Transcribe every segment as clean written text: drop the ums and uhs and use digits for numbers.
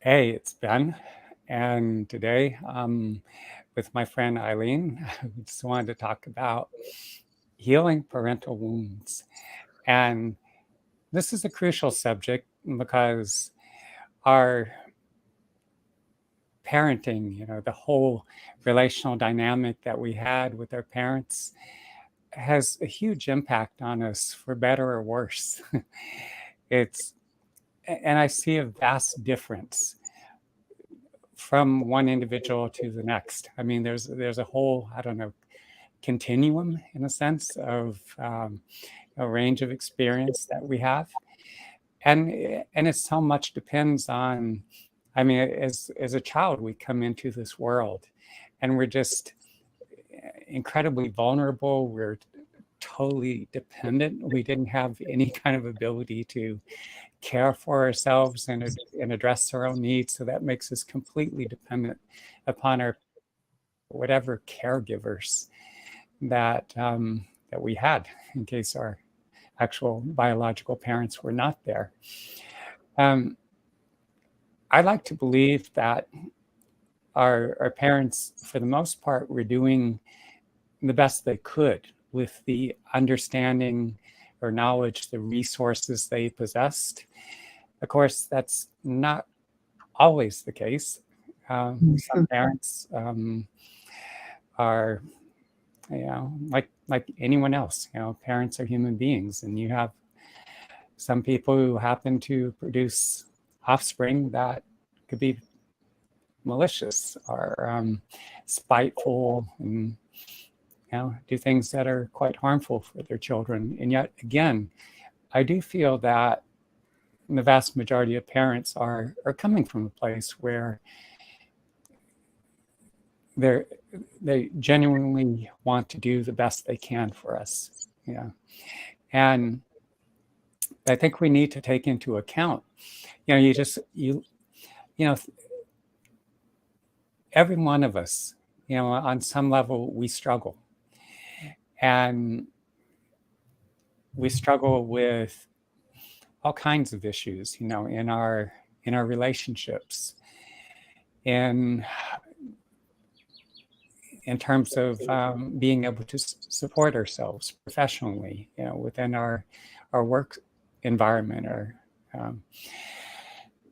Hey, it's Ben, and today with my friend Eileen. We just wanted to talk about healing parental wounds. And this is a crucial subject because our parenting, the whole relational dynamic that we had with our parents has a huge impact on us for better or worse. it's, and I see a vast difference from one individual to the next. I mean, there's a whole, I don't know, continuum in a sense of a range of experience that we have, and it so much depends on. I mean, as a child, we come into this world, and we're just incredibly vulnerable. We're totally dependent. We didn't have any kind of ability to care for ourselves and address our own needs. So that makes us completely dependent upon our whatever caregivers that we had in case our actual biological parents were not there. I like to believe that our parents, for the most part, were doing the best they could with the understanding or knowledge, the resources they possessed. Of course, that's not always the case. Some parents are, like anyone else. Parents are human beings, and you have some people who happen to produce offspring that could be malicious or spiteful, and do things that are quite harmful for their children. And yet, again, I do feel that the vast majority of parents are coming from a place where they genuinely want to do the best they can for us. And I think we need to take into account, every one of us, on some level we struggle, and we struggle with all kinds of issues, in our relationships, in terms of being able to support ourselves professionally, within our work environment, or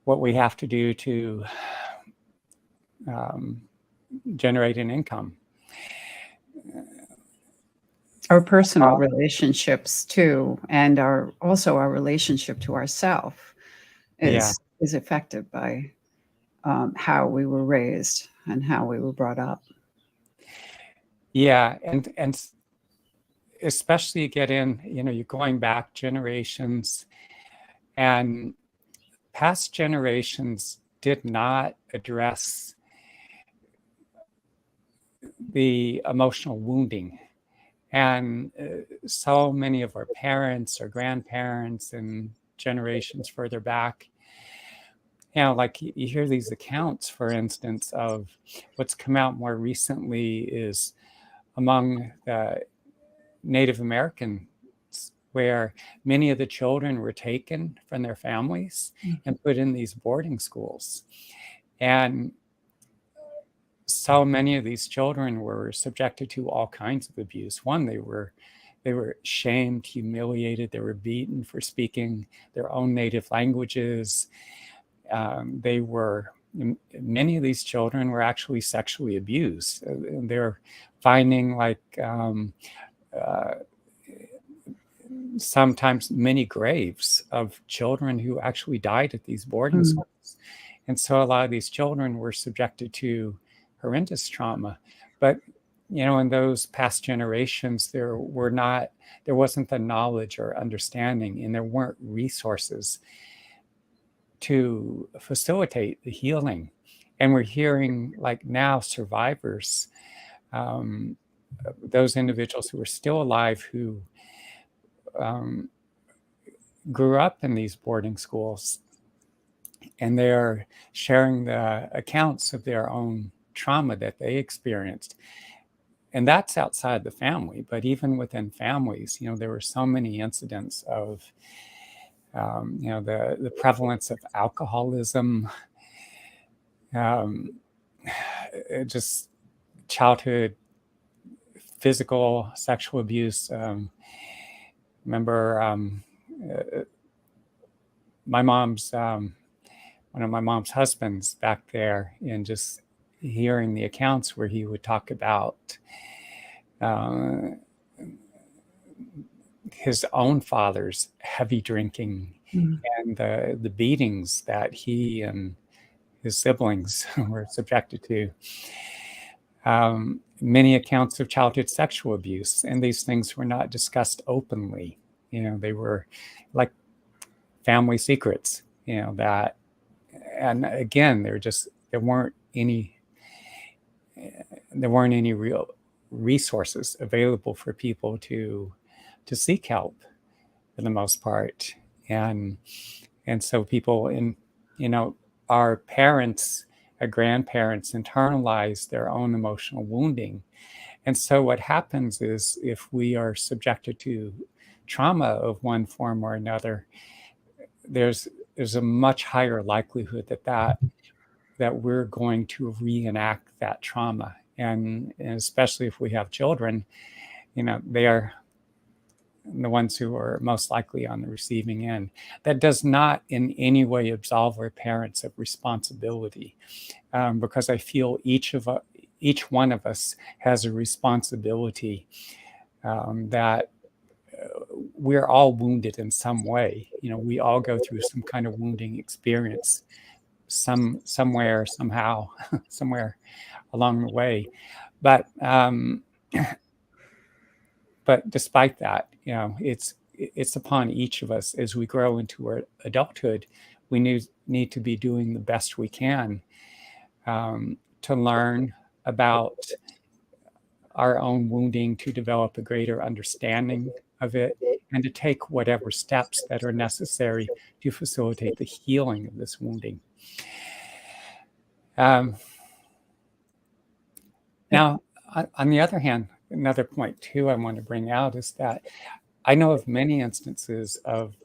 what we have to do to generate an income. Our personal relationships too, and our relationship to ourselves is affected by how we were raised and how we were brought up. Yeah, and especially you're going back generations, and past generations did not address the emotional wounding. And so many of our parents or grandparents and generations further back, like you hear these accounts, for instance, of what's come out more recently is among the Native Americans, where many of the children were taken from their families and put in these boarding schools. And so many of these children were subjected to all kinds of abuse. One, they were shamed, humiliated. They were beaten for speaking their own native languages. Many of these children were actually sexually abused. And they're finding sometimes many graves of children who actually died at these boarding schools. And so a lot of these children were subjected to horrendous trauma. But in those past generations, there wasn't the knowledge or understanding, and there weren't resources to facilitate the healing. And we're hearing now survivors, those individuals who are still alive, who grew up in these boarding schools, and they're sharing the accounts of their own trauma that they experienced. And that's outside the family, but even within families, there were so many incidents of the prevalence of alcoholism, um, just childhood physical, sexual abuse. Remember my mom's, one of my mom's husbands back there, and just hearing the accounts where he would talk about uh, his own father's heavy drinking and the beatings that he and his siblings were subjected to. Many accounts of childhood sexual abuse, and these things were not discussed openly. They were like family secrets. That, and again, there weren't any real resources available for people to seek help for the most part, and so people our parents, our grandparents internalize their own emotional wounding. And so what happens is, if we are subjected to trauma of one form or another, there's a much higher likelihood that we're going to reenact that trauma. And especially if we have children, they are the ones who are most likely on the receiving end. That does not in any way absolve our parents of responsibility, because I feel each one of us has a responsibility, that we're all wounded in some way. We all go through some kind of wounding experience, somewhere, somehow, somewhere along the way. But despite that, it's upon each of us as we grow into our adulthood. We need to be doing the best we can, to learn about our own wounding, to develop a greater understanding of it, and to take whatever steps that are necessary to facilitate the healing of this wounding. Now, on the other hand, another point too I want to bring out is that I know of many instances of,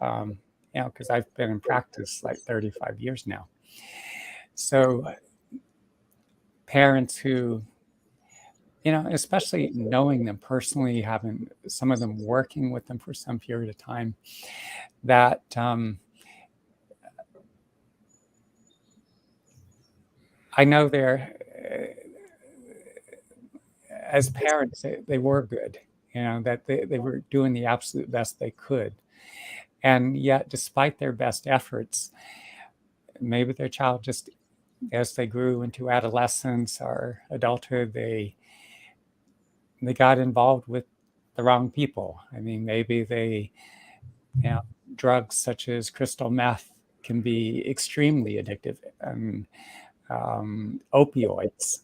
because I've been in practice like 35 years now. So parents who, especially knowing them personally, having some of them working with them for some period of time, that I know they're, as parents, they were good, that they were doing the absolute best they could. And yet, despite their best efforts, maybe their child just, as they grew into adolescence or adulthood, they got involved with the wrong people. I mean, maybe drugs such as crystal meth can be extremely addictive, and opioids,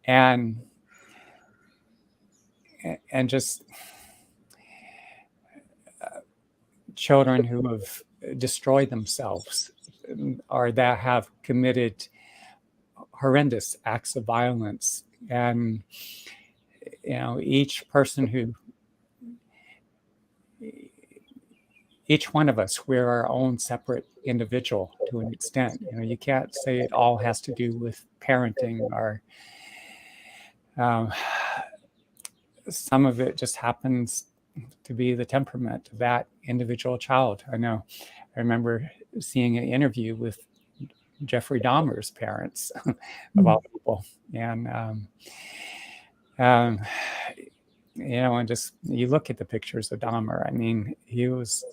and just children who have destroyed themselves, or that have committed horrendous acts of violence. And each one of us, we're our own separate individual to an extent. You can't say it all has to do with parenting, or some of it just happens to be the temperament of that individual child. I remember seeing an interview with Jeffrey Dahmer's parents, of all people, and and just, you look at the pictures of Dahmer. I mean, he was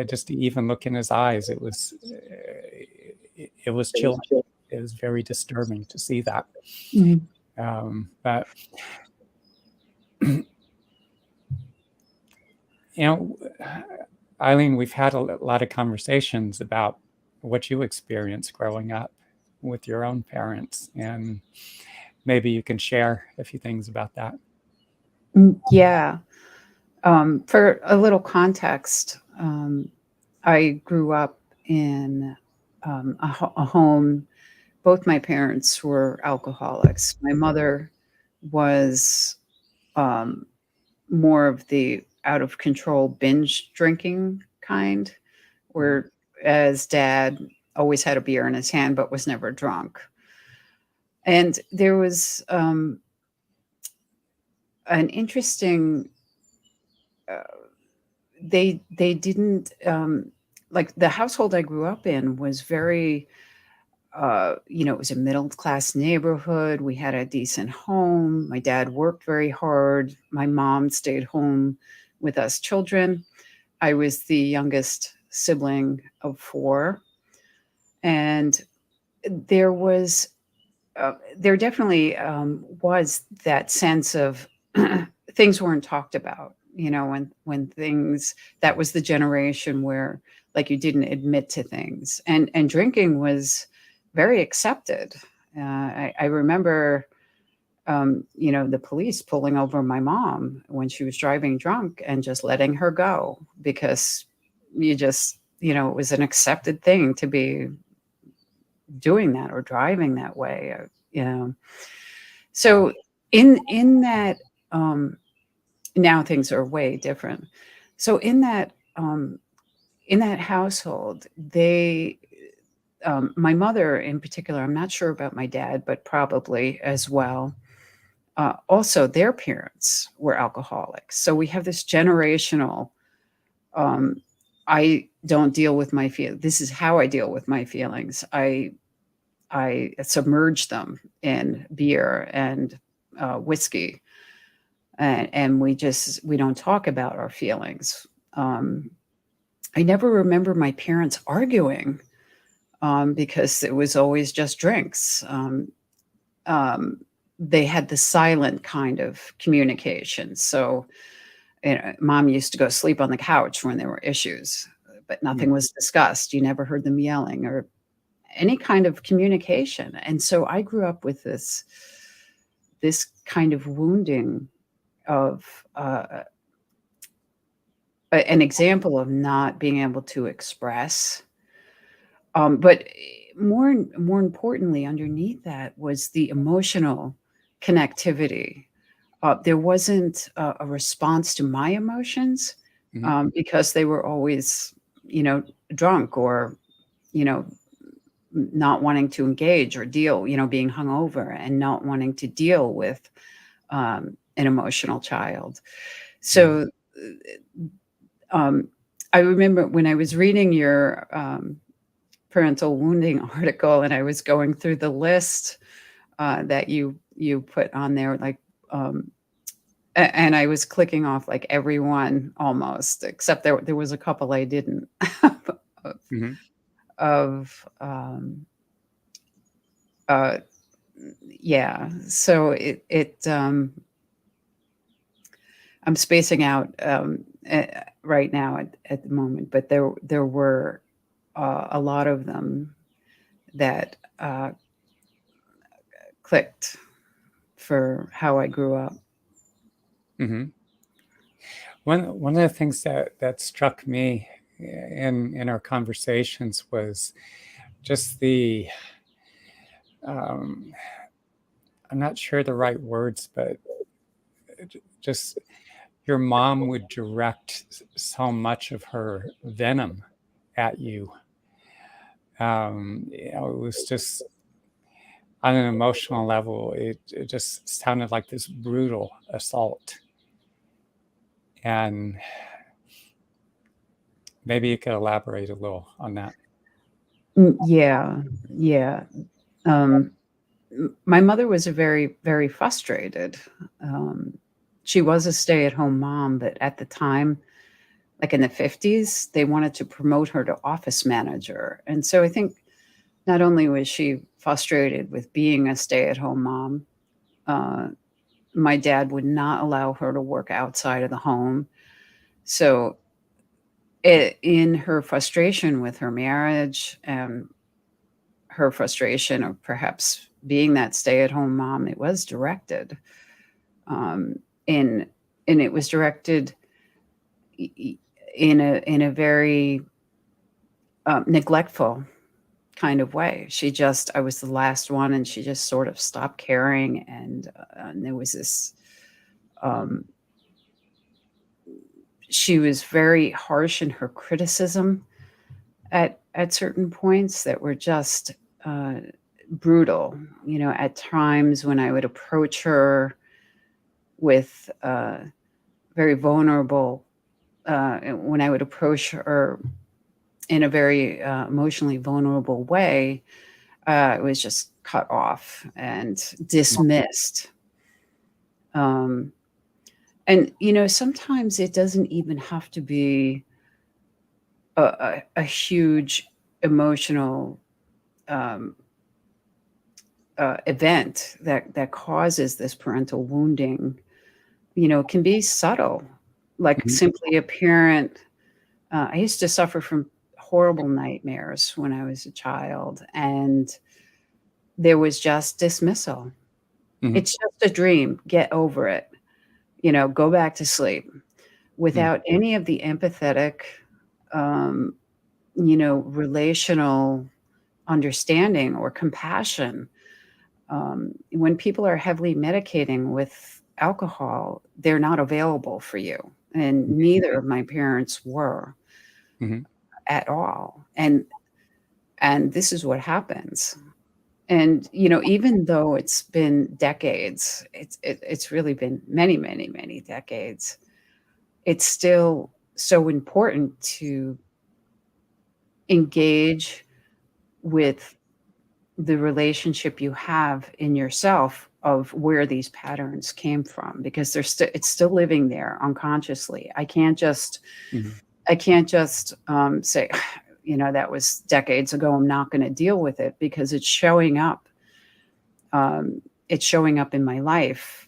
just to even look in his eyes, it was chilling. It was very disturbing to see that. But Eileen, we've had a lot of conversations about what you experienced growing up with your own parents, and maybe you can share a few things about that. Yeah. For a little context, I grew up in a home. Both my parents were alcoholics. My mother was more of the out of control binge drinking kind, whereas dad always had a beer in his hand, but was never drunk. And there was an interesting. Uh, they didn't like the household I grew up in was very it was a middle class neighborhood. We had a decent home. My dad worked very hard. My mom stayed home with us children. I was the youngest sibling of four. And there was, there definitely was that sense of things weren't talked about. When things, that was the generation where, like, you didn't admit to things, and drinking was very accepted. I remember, the police pulling over my mom when she was driving drunk and just letting her go because it was an accepted thing to be doing that or driving that way. Wow. So in that, now things are way different. So in that household, my mother in particular, I'm not sure about my dad, but probably as well. Also, their parents were alcoholics. So we have this generational, um, I don't deal with my feelings. This is how I deal with my feelings. I submerge them in beer and whiskey, and we don't talk about our feelings. Um, I never remember my parents arguing because it was always just drinks. Um, they had the silent kind of communication. So, mom used to go sleep on the couch when there were issues, but Mm. nothing was discussed. You never heard them yelling or any kind of communication. And so I grew up with this kind of wounding of an example of not being able to express. But more importantly, underneath that was the emotional connectivity. There wasn't a response to my emotions Mhm. because they were always, drunk or, you know, not wanting to engage or deal, being hungover and not wanting to deal with an emotional child. Yeah. So um, I remember when I was reading your parental wounding article and I was going through the list that you put on there, like, and I was clicking off like everyone almost, except there was a couple I didn't of, Mhm. of uh, yeah. So I'm spacing out right now at the moment, but there were a lot of them that clicked for how I grew up. Mhm. One of the things that struck me in our conversations was just the um, I'm not sure the right words, but just your mom would direct so much of her venom at you. It was just on an emotional level, it just sounded like this brutal assault. And maybe you could elaborate a little on that. Yeah, yeah. Um, my mother was a very, very frustrated. Um, she was a stay-at-home mom, but at the time, like in the 50s, they wanted to promote her to office manager. And so I think not only was she frustrated with being a stay-at-home mom, uh, my dad would not allow her to work outside of the home. So in her frustration with her marriage and her frustration of perhaps being that stay-at-home mom, it was directed. Um, and and it was directed in a very neglectful kind of way. I was the last one, and she just sort of stopped caring. And there was this. Um, she was very harsh in her criticism at certain points that were just brutal. At times when I would approach her with very vulnerable, when I would approach her in a very emotionally vulnerable way, it was just cut off and dismissed. Um, and sometimes it doesn't even have to be a huge emotional um, event that causes this parental wounding. It can be subtle, like Mhm. simply a parent. I used to suffer from horrible nightmares when I was a child, and there was just dismissal. Mhm. It's just a dream. Get over it. Go back to sleep Mhm. without any of the empathetic, um, relational understanding or compassion. When people are heavily medicating with alcohol, they're not available for you. And neither of my parents were Mhm. at all. And this is what happens. And even though it's been decades, it's really been many, many, many decades. It's still so important to engage with the relationship you have in yourself of where these patterns came from, because it's still living there unconsciously. Mhm. I can't just say, that was decades ago, I'm not going to deal with it, because um, it's showing up in my life,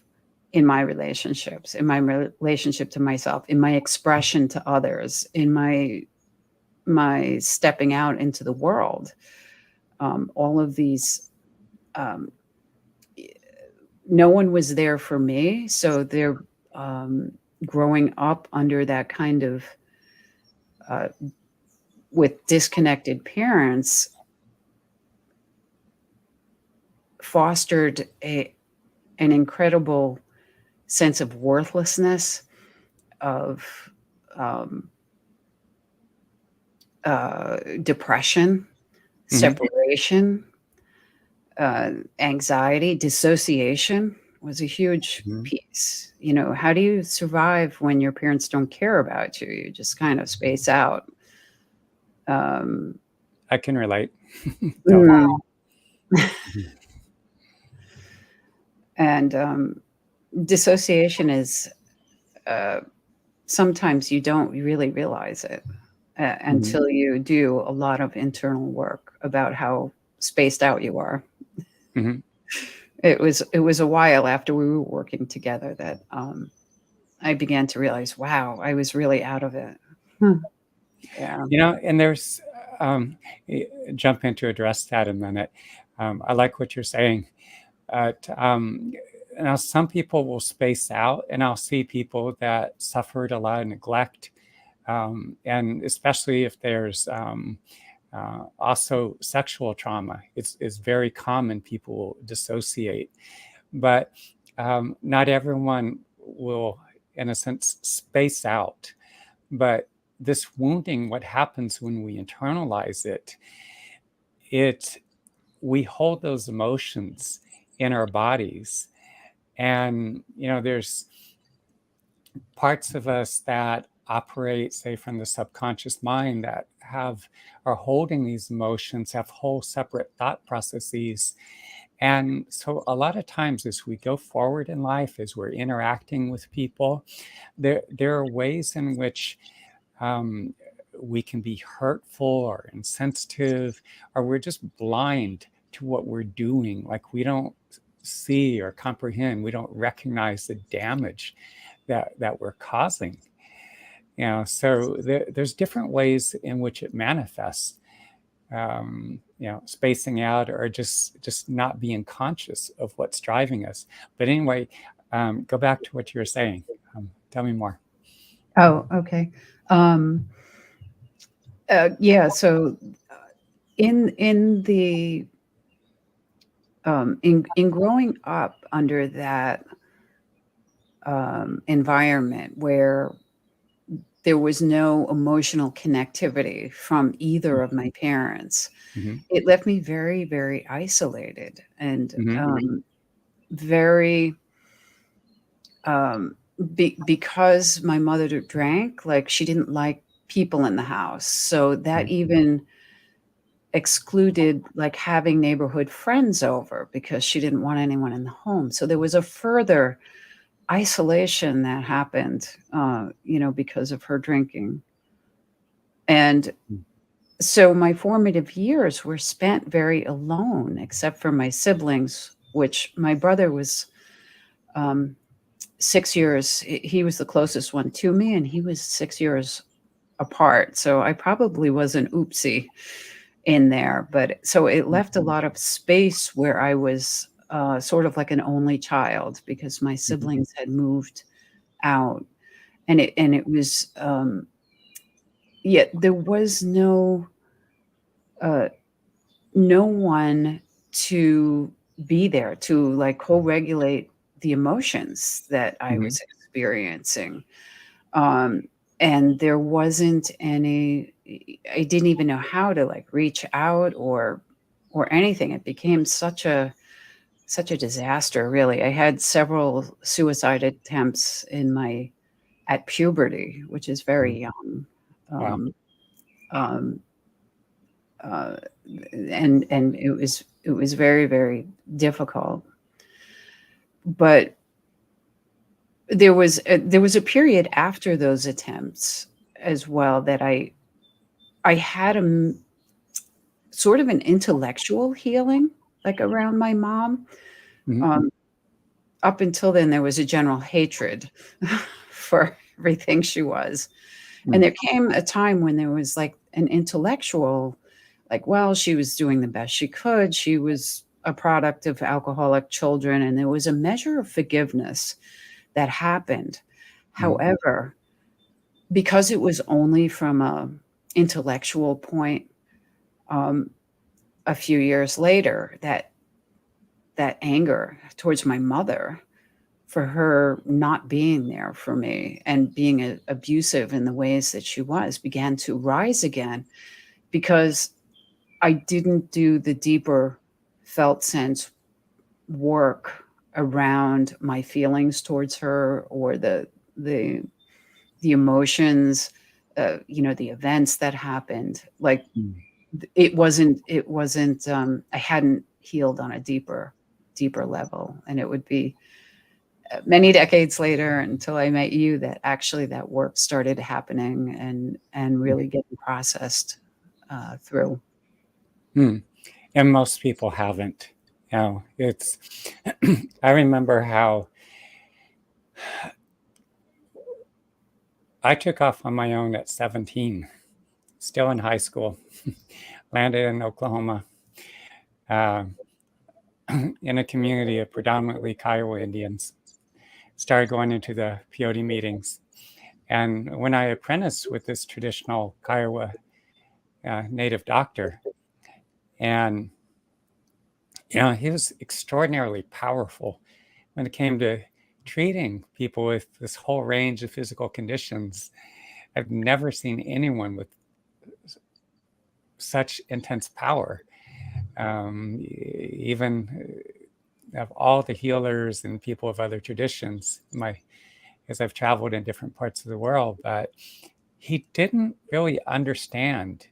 in my relationships, in my relationship to myself, in my expression to others, in my stepping out into the world. All of these, um, no one was there for me, so they're um, growing up under that kind of uh, with disconnected parents, fostered an incredible sense of worthlessness, of um, depression, Mhm. separation, anxiety, dissociation was a huge Mhm. piece. How do you survive when your parents don't care about you? You just kind of space out. Um, I can relate. Totally. mm, Mhm. and dissociation is uh, sometimes you don't really realize it Mhm. until you do a lot of internal work about how spaced out you are. Mhm. It was a while after we were working together that I began to realize, wow, I was really out of it. Hmm. Yeah. And there's y- jump in to address that a minute. I like what you're saying. Now, some people will space out, and I'll see people that suffered a lot of neglect, and especially if there's also sexual trauma. It's very common people will dissociate, but not everyone will, in a sense, space out. But this wounding, what happens when we internalize it, it we hold those emotions in our bodies, and there's parts of us that operate, say, from the subconscious mind that are holding these emotions, have whole separate thought processes. And so a lot of times as we go forward in life, as we're interacting with people, there are ways in which um, we can be hurtful or insensitive, or we're just blind to what we're doing. Like we don't see or comprehend, we don't recognize the damage that we're causing. So there's different ways in which it manifests. Spacing out or just not being conscious of what's driving us. But anyway, go back to what you were saying. Tell me more. Oh, okay. Um, yeah. So in the in growing up under that environment where there was no emotional connectivity from either of my parents. Mhm. It left me very, very isolated and Mhm. very because my mother drank, like she didn't like people in the house. So that Right. even excluded like having neighborhood friends over because she didn't want anyone in the home. So there was a further isolation that happened, because of her drinking. And Mm. so my formative years were spent very alone, except for my siblings, which my brother was um, 6 years. He was the closest one to me, and he was 6 years apart. So I probably was an oopsie in there. But so it left a lot of space where I was sort of like an only child because my Mhm. siblings had moved out. And it was, yet there was uh, no one to be there to like co-regulate the emotions that I Mhm. was experiencing. Um, and there wasn't any, I didn't even know how to like reach out or anything. It became such a disaster, really. I had several suicide attempts at puberty, which is Mhm. very young. Wow. Um, um, uh, and it was very, very difficult. But there was a period after those attempts as well that I had sort of an intellectual healing, like, around my mom. Mhm. Um, Up until then, there was a general hatred for everything she was. And Mm. there came a time when there was, like, an intellectual, like, well, she was doing the best she could. She was a product of alcoholic children, and there was a measure of forgiveness that happened. Mhm. However, because it was only from a intellectual point, um, a few years later, that anger towards my mother for her not being there for me and being abusive in the ways that she was began to rise again because I didn't do the deeper felt sense work around my feelings towards her or the the emotions, the events that happened. Like Mm. it wasn't I hadn't healed on a deeper level, and it would be many decades later until I met you that actually that work started happening and Mm. really getting processed through. Mm. And most people haven't. It's. I remember how I took off on my own at 17, still in high school, landed in Oklahoma, uh, in a community of predominantly Kiowa Indians. Started going into the peyote meetings. And when I apprenticed with this traditional Kiowa native doctor, and he was extraordinarily powerful when it came to treating people with this whole range of physical conditions. I've never seen anyone with such intense power. Even of all the healers and people of other traditions, as I've traveled in different parts of the world, but he didn't really understand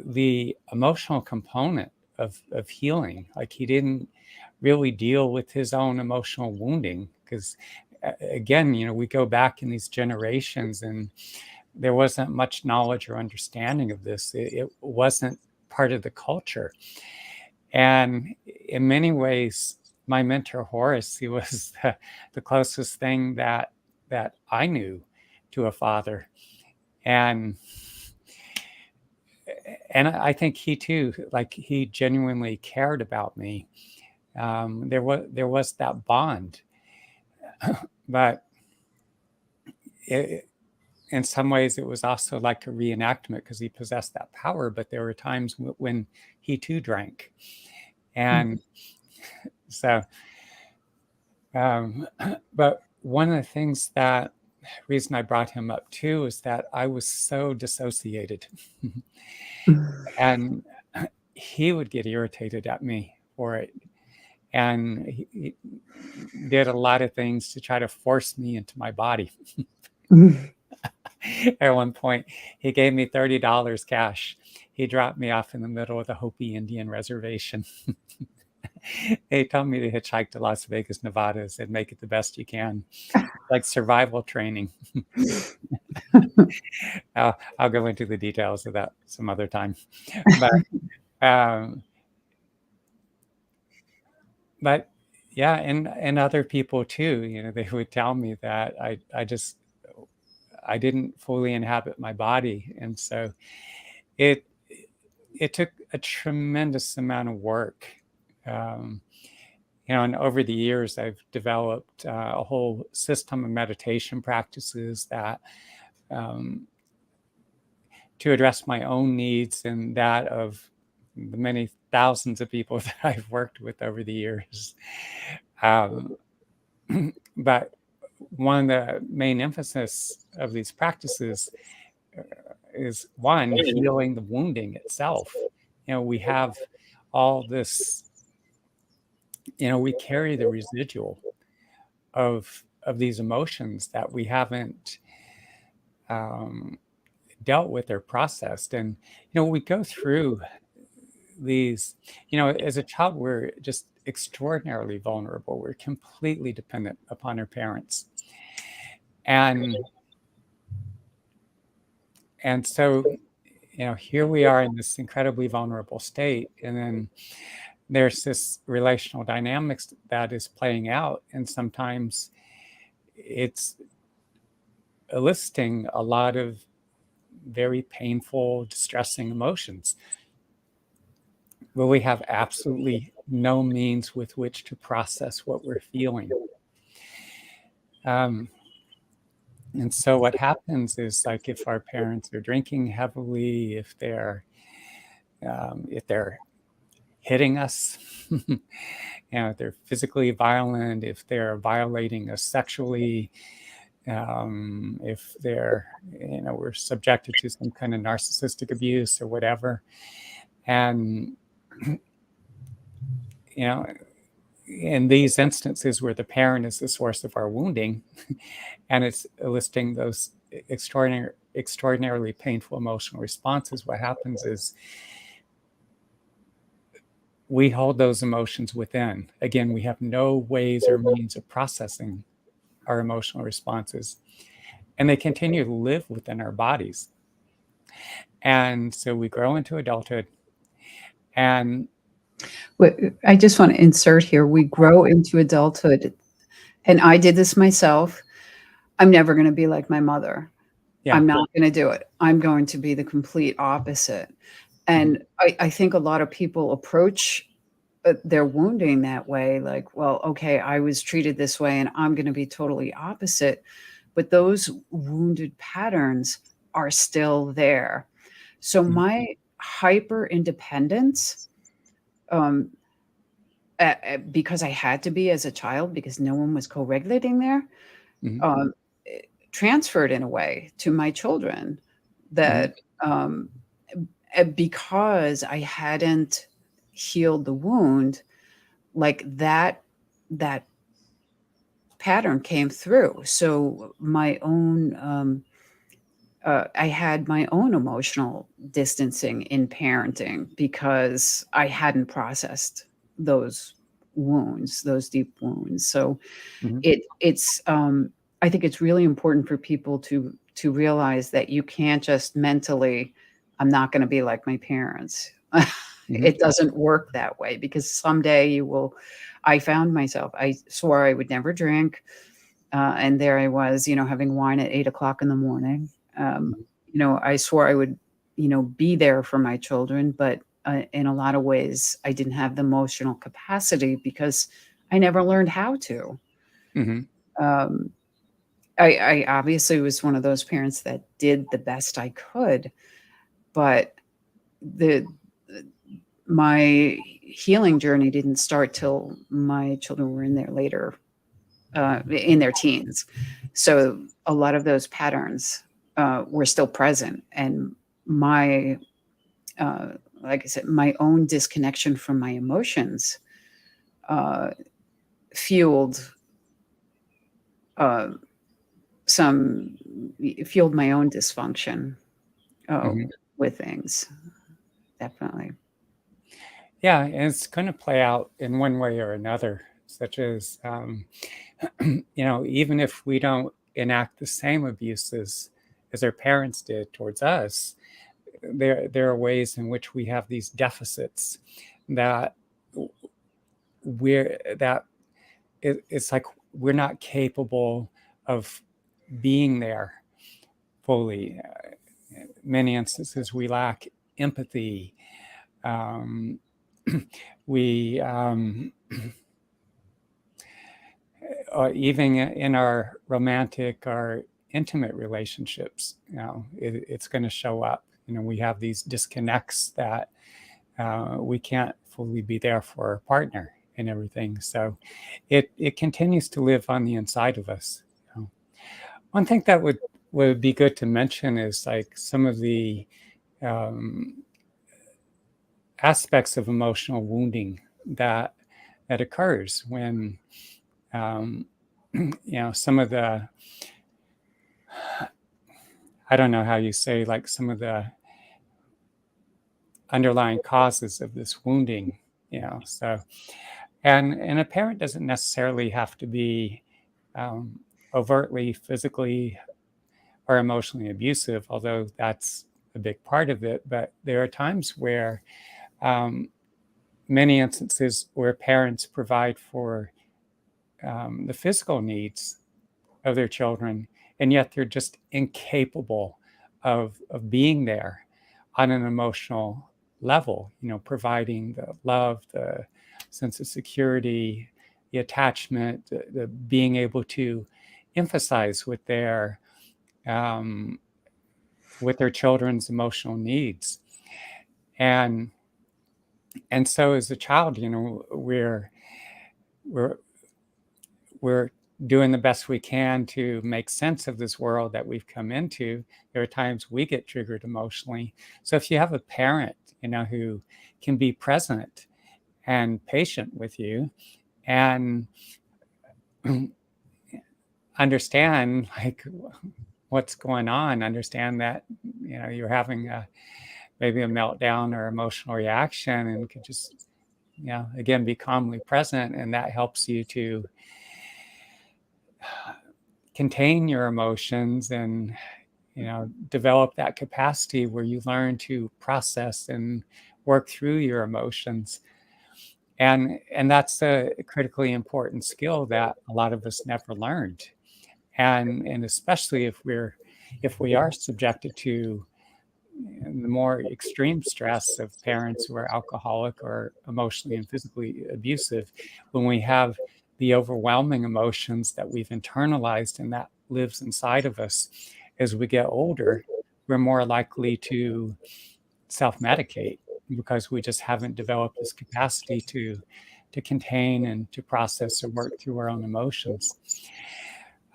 the emotional component of healing. Like he didn't really deal with his own emotional wounding because again, we go back in these generations and there wasn't much knowledge or understanding of this. It wasn't part of the culture. And in many ways, my mentor Horace, he was the closest thing that I knew to a father. And I think he too, like he genuinely cared about me. There was that bond, but it, in some ways it was also like a reenactment because he possessed that power. But there were times when he too drank, and so. Um, but one of the things that reason I brought him up too is that I was so dissociated. And he would get irritated at me for it. And he did a lot of things to try to force me into my body. At one point, he gave me $30 cash. He dropped me off in the middle of the Hopi Indian reservation. He told me to hitchhike to Las Vegas, Nevada, and make it the best you can, like survival training. I'll go into the details of that some other time. Um, but yeah, and other people too, you know, they would tell me that I didn't fully inhabit my body. And so it took a tremendous amount of work. You know, and over the years, I've developed a whole system of meditation practices that to address my own needs and that of the many thousands of people that I've worked with over the years. But one of the main emphasis of these practices is one, healing the wounding itself. You know, we have all this, you know, we carry the residual of these emotions that we haven't dealt with or processed. And, you know, we go through these, you know, as a child, we're just extraordinarily vulnerable. We're completely dependent upon our parents. And so, you know, here we are in this incredibly vulnerable state. And then there's this relational dynamics that is playing out. And sometimes it's eliciting a lot of very painful, distressing emotions, where we have absolutely no means with which to process what we're feeling. And so what happens is, like, if our parents are drinking heavily, if they're hitting us, you know, if they're physically violent, if they're violating us sexually, if they're, you know, we're subjected to some kind of narcissistic abuse or whatever. And, you know, in these instances where the parent is the source of our wounding and it's eliciting those extraordinarily painful emotional responses, what happens is we hold those emotions within. Again, we have no ways or means of processing our emotional responses, and they continue to live within our bodies. And so we grow into adulthood, and I just want to insert here, we grow into adulthood, and I did this myself. I'm never going to be like my mother. yeah, I'm not going to do it. I'm going to be the complete opposite. And I think a lot of people approach their wounding that way, like, well, okay, I was treated this way and I'm going to be totally opposite. But those wounded patterns are still there. So my hyper independence, because I had to be as a child because no one was co-regulating there, transferred in a way to my children that because I hadn't healed the wound, like that pattern came through. So my own I had my own emotional distancing in parenting because I hadn't processed those wounds, those deep wounds. So it's I think it's really important for people to realize that you can't just mentally, I'm not going to be like my parents. It doesn't work that way, because someday you will. I found myself, I swore I would never drink. And there I was, you know, having wine at 8 o'clock in the morning. You know, I swore I would, you know, be there for my children, but in a lot of ways, I didn't have the emotional capacity because I never learned how to. I obviously was one of those parents that did the best I could, but my healing journey didn't start till my children were in their later, in their teens. So a lot of those patterns were still present, and my like I said, my own disconnection from my emotions uh, fueled uh, some fueled my own dysfunction Mhm. with things. Definitely. Yeah, and it's going to play out in one way or another, such as, even if we don't enact the same abuses as our parents did towards us, there are ways in which we have these deficits that it's like we're not capable of being there fully. Many instances we lack empathy. Um, we even in our romantic or intimate relationships, it's going to show up. We have these disconnects that we can't fully be there for our partner and everything. So it continues to live on the inside of us. One thing that would be good to mention is like some of the um, aspects of emotional wounding that occurs when um, some of the, I don't know how you say, like some of the underlying causes of this wounding. So and a parent doesn't necessarily have to be overtly physically or emotionally abusive, although that's a big part of it. But there are times where um, many instances where parents provide for the physical needs of their children, and yet they're just incapable of being there on an emotional level, providing the love, the sense of security, the attachment, the being able to emphasize um, with their children's emotional needs. And and so as a child, we're we're doing the best we can to make sense of this world that we've come into. There are times we get triggered emotionally. So if you have a parent, who can be present and patient with you and understand like what's going on, understand that you're having maybe a meltdown or emotional reaction, and could just again be calmly present, and that helps you to contain your emotions and develop that capacity where you learn to process and work through your emotions. And that's a critically important skill that a lot of us never learned. And especially if we are subjected to the more extreme stress of parents who are alcoholic or emotionally and physically abusive, when we have the overwhelming emotions that we've internalized and that lives inside of us as we get older, we're more likely to self-medicate because we just haven't developed this capacity to contain and to process or work through our own emotions.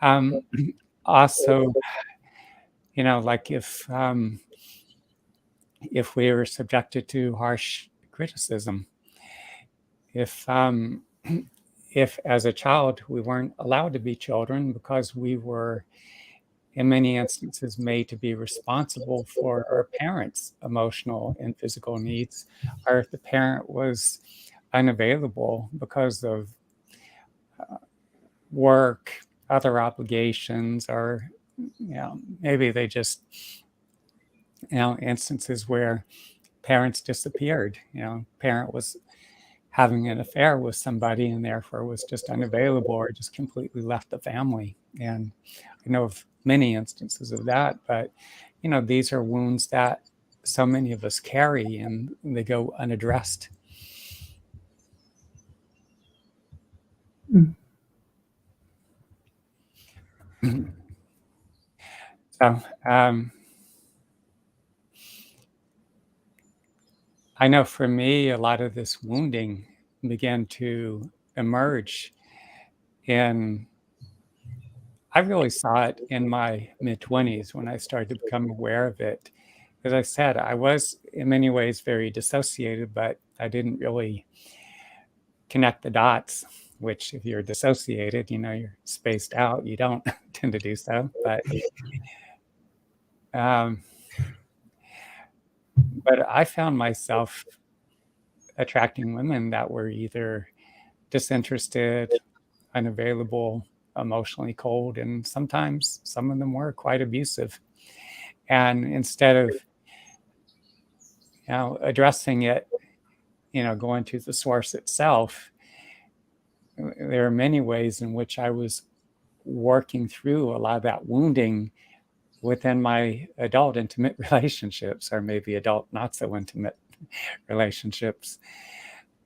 Um, Also, like if we were subjected to harsh criticism, if if as a child we weren't allowed to be children because we were in many instances made to be responsible for our parents' emotional and physical needs, or if the parent was unavailable because of work, other obligations, or maybe they just instances where parents disappeared. Parent was having an affair with somebody and therefore was just unavailable or just completely left the family. And I know of many instances of that, but these are wounds that so many of us carry and they go unaddressed. Mm. So I know for me, a lot of this wounding began to emerge in I really saw it in my mid-20s when I started to become aware of it. As I said, I was in many ways very dissociated, but I didn't really connect the dots, which if you're dissociated, you're spaced out. You don't tend to do so. Um, but I found myself attracting women that were either disinterested, unavailable, emotionally cold, and sometimes some of them were quite abusive. And instead of addressing it, going to the source itself, there are many ways in which I was working through a lot of that wounding within my adult intimate relationships, or maybe adult not so intimate relationships.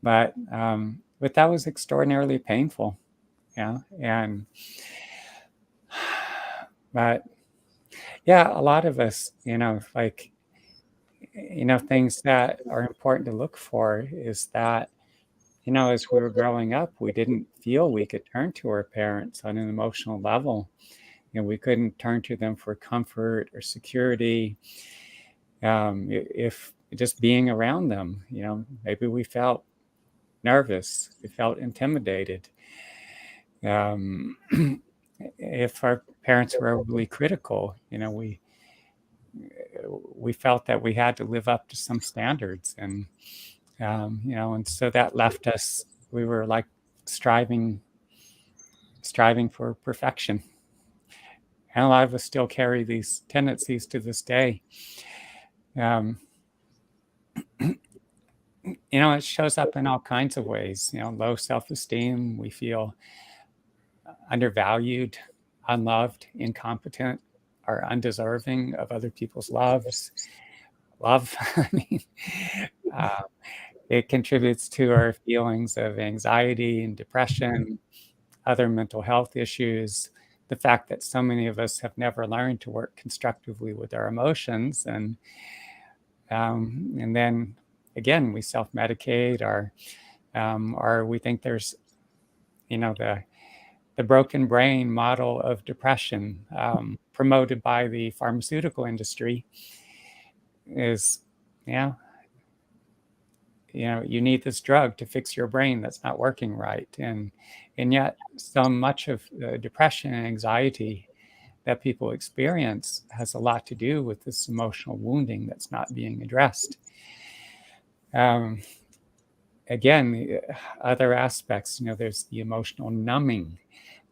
But that was extraordinarily painful. Yeah. And but yeah, a lot of us, like, things that are important to look for is that, as we were growing up, we didn't feel we could turn to our parents on an emotional level. We couldn't turn to them for comfort or security. If just being around them, maybe we felt nervous, we felt intimidated. If our parents were overly critical, we felt that we had to live up to some standards, and and so that left us. We were like striving for perfection, and a lot of us still carry these tendencies to this day. It shows up in all kinds of ways. Low self-esteem. We feel undervalued, unloved, incompetent, are undeserving of other people's love. I mean, uh, it contributes to our feelings of anxiety and depression, other mental health issues, the fact that so many of us have never learned to work constructively with our emotions, and then again we self-medicate, or we think there's the broken brain model of depression, promoted by the pharmaceutical industry, is, you need this drug to fix your brain that's not working right. And yet so much of depression and anxiety that people experience has a lot to do with this emotional wounding that's not being addressed. Again, the other aspects, there's the emotional numbing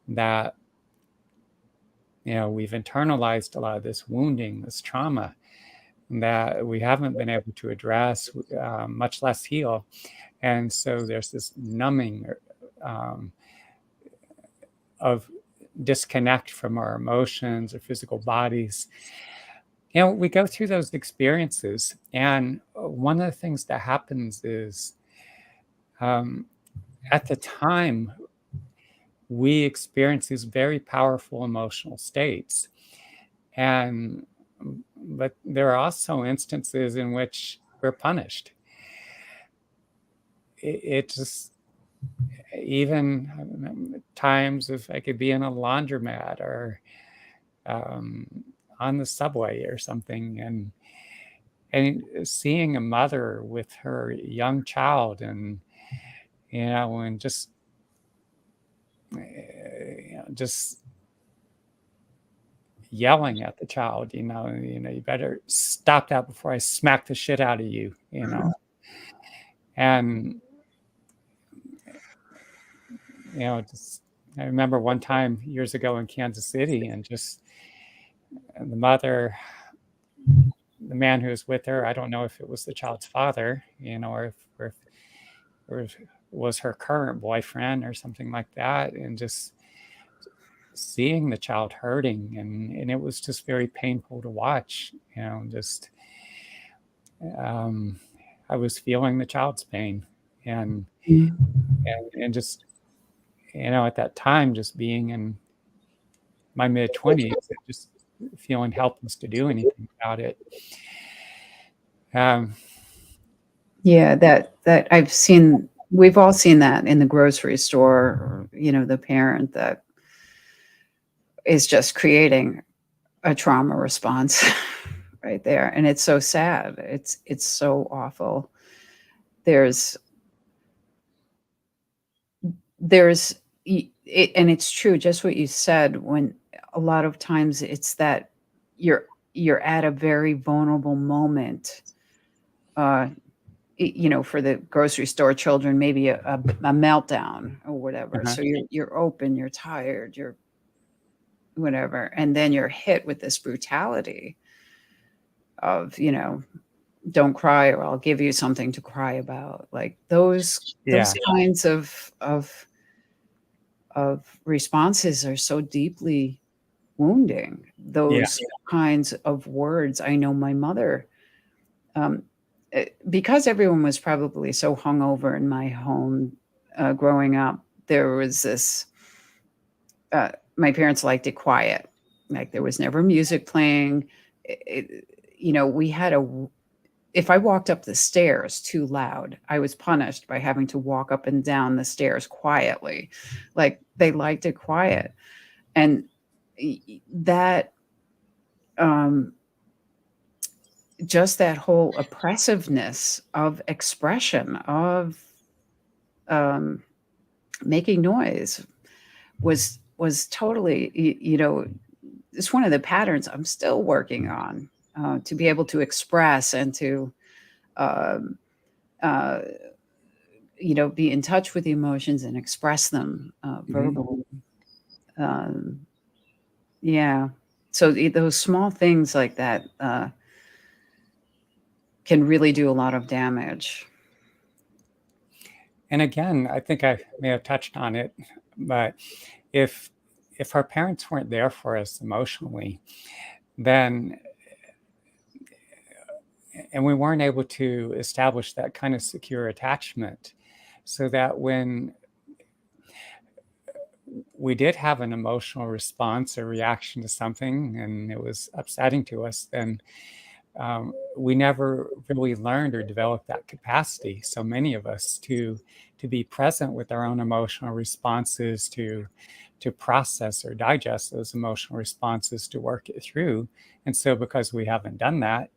that, we've internalized a lot of this wounding, this trauma that we haven't been able to address, much less heal. And so there's this numbing of disconnect from our emotions or physical bodies. We go through those experiences, and one of the things that happens is, at the time, we experience these very powerful emotional states. But there are also instances in which we're punished. It just, even times if I could be in a laundromat or on the subway or something, and seeing a mother with her young child, and and just yelling at the child, you better stop that before I smack the shit out of you, and just, I remember one time years ago in Kansas City, and just the mother, the man who was with her, I don't know if it was the child's father, or if it was her current boyfriend or something like that, and just seeing the child hurting, and it was just very painful to watch. Just I was feeling the child's pain, and just at that time, just being in my mid-20s, just feeling helpless to do anything about it. Yeah, that I've seen. We've all seen that in the grocery store, or, the parent that is just creating a trauma response right there. And it's so sad. It's so awful. There's and it's true, just what you said, when a lot of times it's that you're at a very vulnerable moment. For the grocery store children, maybe a meltdown or whatever. Uh-huh. So you're open, you're tired, you're whatever, and then you're hit with this brutality of, don't cry or I'll give you something to cry about. Like those kinds of responses are so deeply wounding. Yeah. Those kinds of words. I know my mother, because everyone was probably so hungover in my home growing up, there was this, my parents liked it quiet. Like there was never music playing. We had if I walked up the stairs too loud, I was punished by having to walk up and down the stairs quietly. Like they liked it quiet. And that, just that whole oppressiveness of expression, of making noise was totally, it's one of the patterns I'm still working on, to be able to express and to, um, uh, be in touch with the emotions and express them Mhm. verbally. Um, yeah. So those small things like that can really do a lot of damage. And again, I think I may have touched on it, but if our parents weren't there for us emotionally, then and we weren't able to establish that kind of secure attachment, so that when we did have an emotional response or reaction to something and it was upsetting to us, then we never really learned or developed that capacity. So many of us to be present with our own emotional responses, to process or digest those emotional responses, to work it through. And so, because we haven't done that,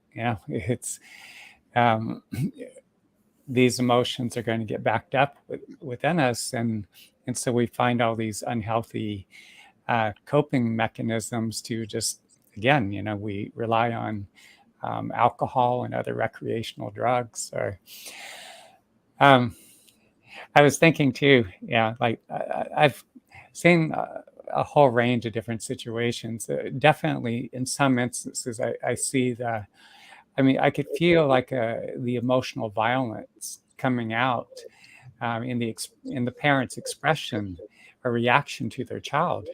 it's um, these emotions are going to get backed up within us, and so we find all these unhealthy coping mechanisms to just, again, we rely on alcohol and other recreational drugs. Or I was thinking too, like I've seen a whole range of different situations. Definitely, in some instances, I see I could feel like the emotional violence coming out in the parent's expression or reaction to their child.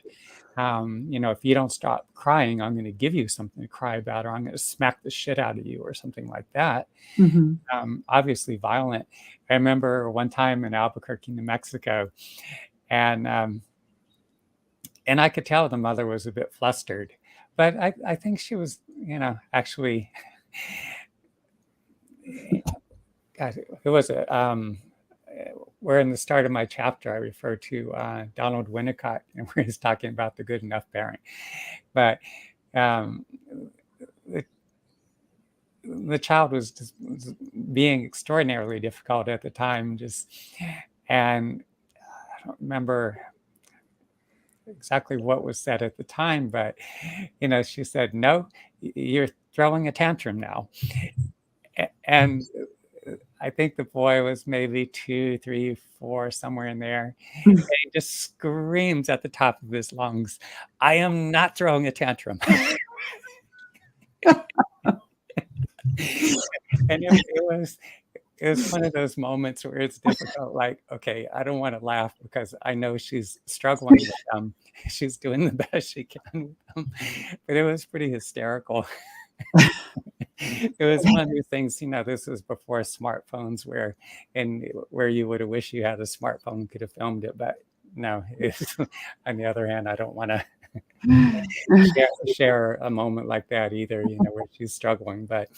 If you don't stop crying, I'm going to give you something to cry about, or I'm going to smack the shit out of you, or something like that. Mhm. Obviously violent. I remember one time in Albuquerque, New Mexico, and I could tell the mother was a bit flustered, but I think she was, actually, God, who was it? Where in the start of my chapter, I refer to Donald Winnicott, and where he's talking about the good enough parent. But um, the, the child was being extraordinarily difficult at the time, and I don't remember exactly what was said at the time, but she said, "No, you're throwing a tantrum now," and I think the boy was maybe 2, 3, 4, somewhere in there. And he just screams at the top of his lungs, "I am not throwing a tantrum." And it was one of those moments where it's difficult. Like, okay, I don't want to laugh because I know she's struggling with them. She's doing the best she can with them, but it was pretty hysterical. It was one of these things, this was before smartphones, where you would have wished you had a smartphone, could have filmed it, but no. On the other hand, I don't want to share a moment like that either, where she's struggling. But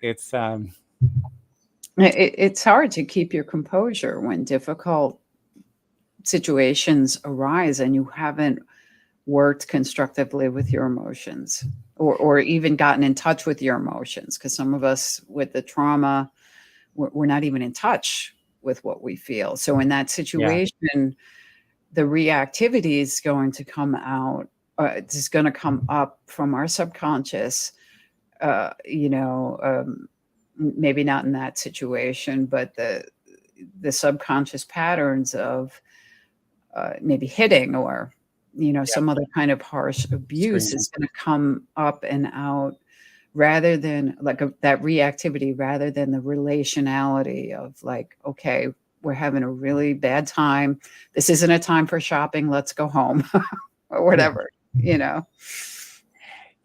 it's It's hard to keep your composure when difficult situations arise and you haven't worked constructively with your emotions, or even gotten in touch with your emotions. Because some of us with the trauma, we're not even in touch with what we feel. So in that Yeah. situation, the reactivity is going to come out. It's going to come up from our subconscious. You know, maybe not in that situation, but the subconscious patterns of maybe hitting, or Yeah. some other kind of harsh abuse Screaming. is going to come up and out, rather than like that reactivity, rather than the relationality of like, okay, we're having a really bad time, this isn't a time for shopping, let's go home, or Yeah. whatever, you know.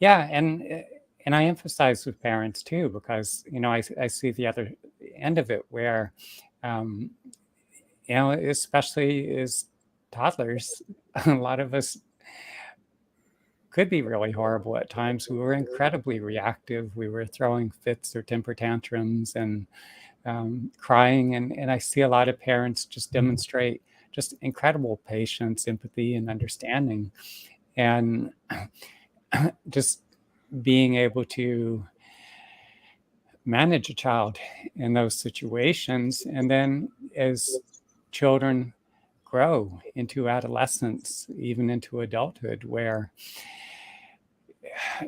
Yeah, and I emphasize with parents too, because I see the other end of it where, um, especially as toddlers, a lot of us could be really horrible at times. We were incredibly reactive. We were throwing fits or temper tantrums and crying, and I see a lot of parents just demonstrate just incredible patience, empathy, and understanding, and just being able to manage a child in those situations. And then as children grow into adolescence, even into adulthood, where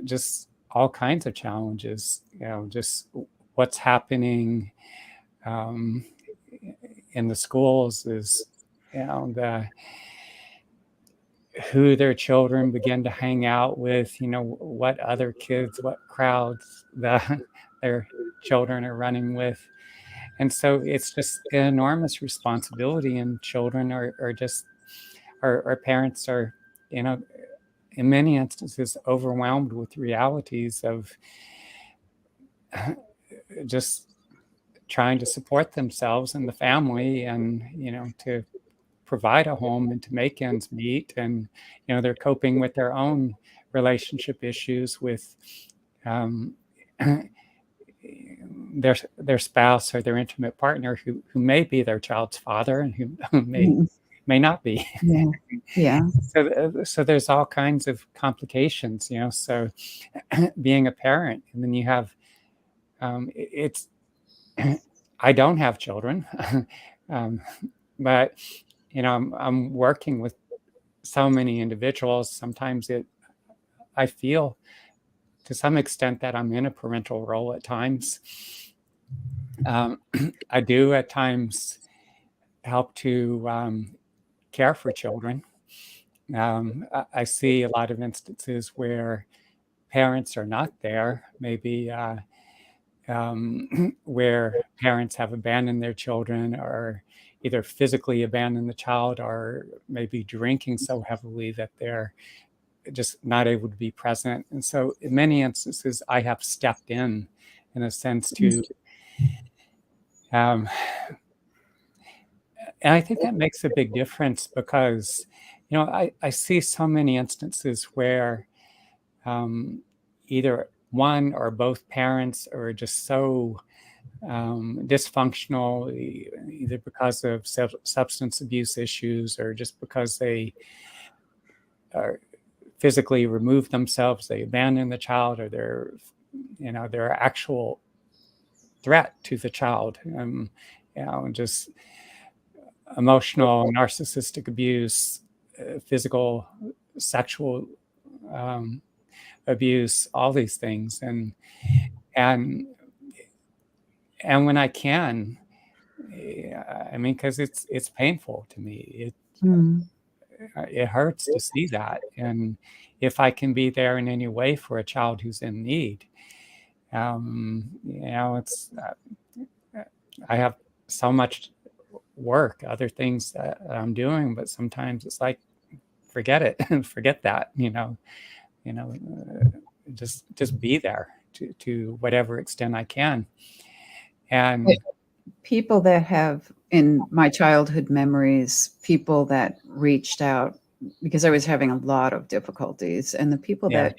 just all kinds of challenges, just what's happening um, in the schools is, the who their children begin to hang out with, what other kids, what crowds their children are running with. And so it's just an enormous responsibility, and children are just, our parents are, you know, in many instances, overwhelmed with realities of just trying to support themselves and the family, and, to provide a home and to make ends meet. And, they're coping with their own relationship issues with um, their spouse or their intimate partner, who may be their child's father and who Mhm. may not be. Yeah, yeah. So there's all kinds of complications, so being a parent, and then you have it's I don't have children, um, but I'm working with so many individuals. Sometimes I feel to some extent that I'm in a parental role at times. Um, I do at times help to care for children. I see a lot of instances where parents are not there, maybe where parents have abandoned their children, or either physically abandoned the child, or maybe drinking so heavily that they're just not able to be present. And so in many instances, I have stepped in a sense to, um, and I think that makes a big difference, because, I see so many instances where um, either one or both parents are just so dysfunctional, either because of substance abuse issues, or just because they are physically remove themselves, they abandon the child, or they're actual threat to the child. Just emotional, narcissistic abuse, physical, sexual um, abuse, all these things, and and when I can, I mean, because it's painful to me. Mm. It hurts to see that, and if I can be there in any way for a child who's in need, it's I have so much work, other things that I'm doing, but sometimes it's like, forget it, forget that, you know, just be there to whatever extent I can, and People that have, in my childhood memories, people that reached out because I was having a lot of difficulties, and the people yeah, that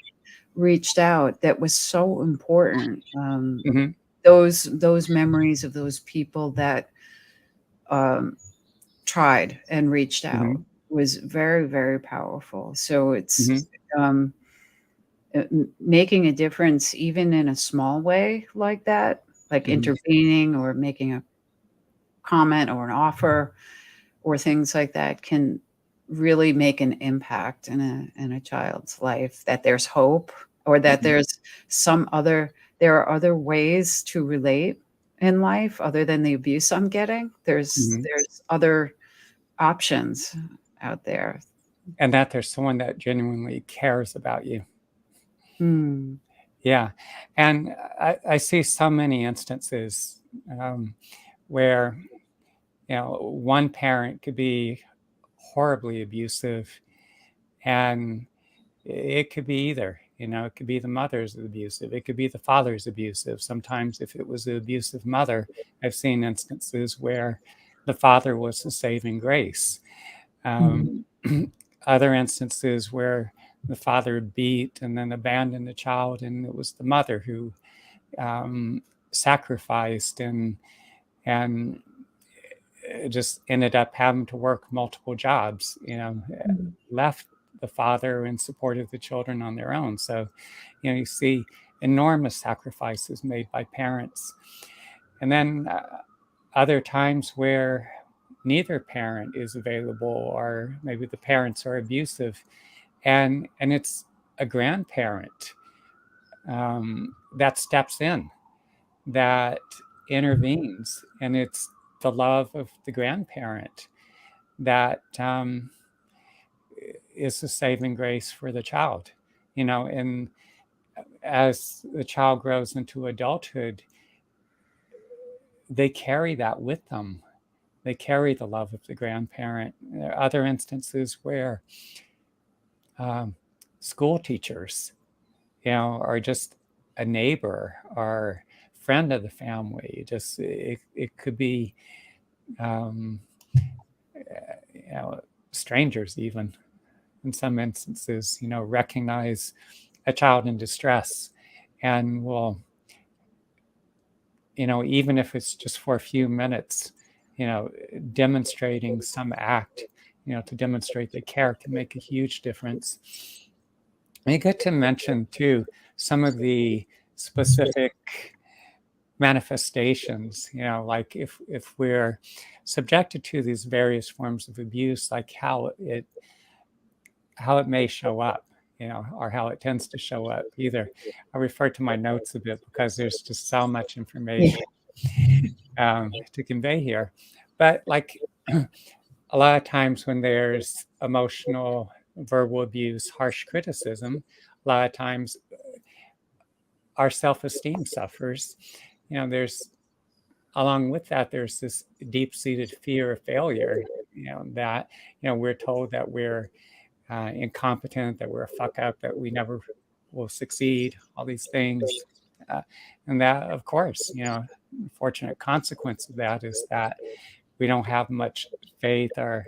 reached out, that was so important. hmm Those memories of those people that um, tried and reached hmm out. was very, very powerful. So it's Mm-hmm. um, making a difference even in a small way like that, like Mm-hmm. intervening or making a comment or an offer or things like that can really make an impact in a child's life, that there's hope, or that Mm-hmm. there's there are other ways to relate in life other than the abuse I'm getting. Mm-hmm. There's other options out there. And that there's someone that genuinely cares about you. Mm. Yeah. And I see so many instances um, where, one parent could be horribly abusive, and it could be either. It could be the mother's abusive, it could be the father's abusive. Sometimes, if it was the abusive mother, I've seen instances where the father was the saving grace. Mhm. Um, Other instances where the father beat and then abandoned the child, and it was the mother who sacrificed and just ended up having to work multiple jobs. Mhm. Left the father in support of the children on their own. So, you see enormous sacrifices made by parents, and then other times where neither parent is available, or maybe the parents are abusive, and it's a grandparent that steps in, that intervenes, and it's the love of the grandparent that is the saving grace for the child. And as the child grows into adulthood, they carry that with them. They carry the love of the grandparent. There are other instances where um, school teachers, are just a neighbor or friend of the family. Just it could be um, strangers even in some instances. Recognize a child in distress and will, even if it's just for a few minutes, demonstrating some act, to demonstrate that care can make a huge difference. I get to mention too some of the specific manifestations, like if we're subjected to these various forms of abuse, like how it may show up, or how it tends to show up. Either I refer to my notes a bit because there's just so much Yeah. information to convey here. But like a lot of times when there's emotional, verbal abuse, harsh criticism, a lot of times our self-esteem suffers. There's along with that, there's this deep-seated fear of failure. That we're told that we're incompetent, that we're a fuck up, that we never will succeed, all these things. Uh, and that, of course, unfortunate consequence of that is that we don't have much faith or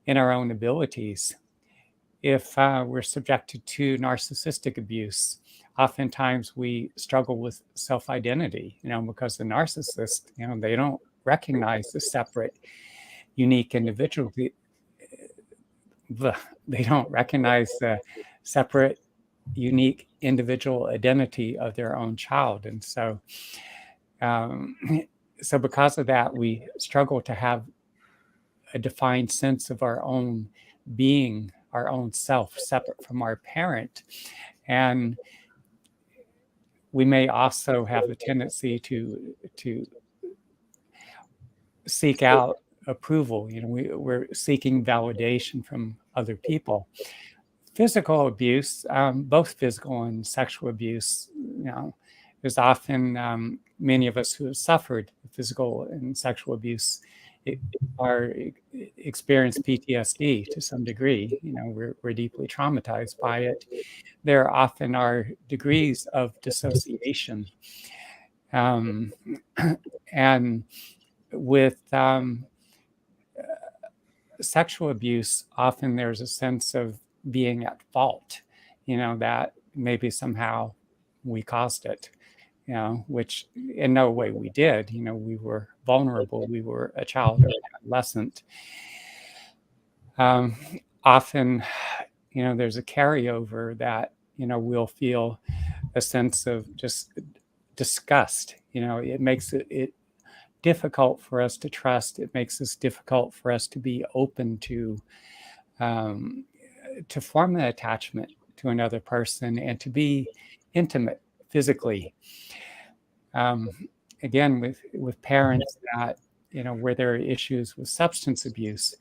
in our own abilities. If we're subjected to narcissistic abuse, oftentimes we struggle with self-identity, because the narcissist, they don't recognize the separate, unique individual. They don't recognize the separate, unique individual identity of their own child. And um, so because of that, we struggle to have a defined sense of our own being, our own self, separate from our parent. And we may also have the tendency to seek out approval. We're seeking validation from other people. Physical abuse, both physical and sexual abuse, there's often many of us who have suffered physical and sexual abuse are experience PTSD to some degree. We're deeply traumatized by it. There often are degrees of dissociation, um, and with sexual abuse, often there's a sense of being at fault, that maybe somehow we caused it, which in no way we did. We were vulnerable, we were a child or adolescent. Um, Often, there's a carryover that, we'll feel a sense of just disgust. It makes it difficult for us to trust. It makes it difficult for us to be open um, to form an attachment to another person and to be intimate physically. Um, Again, with parents that where there are issues with substance abuse,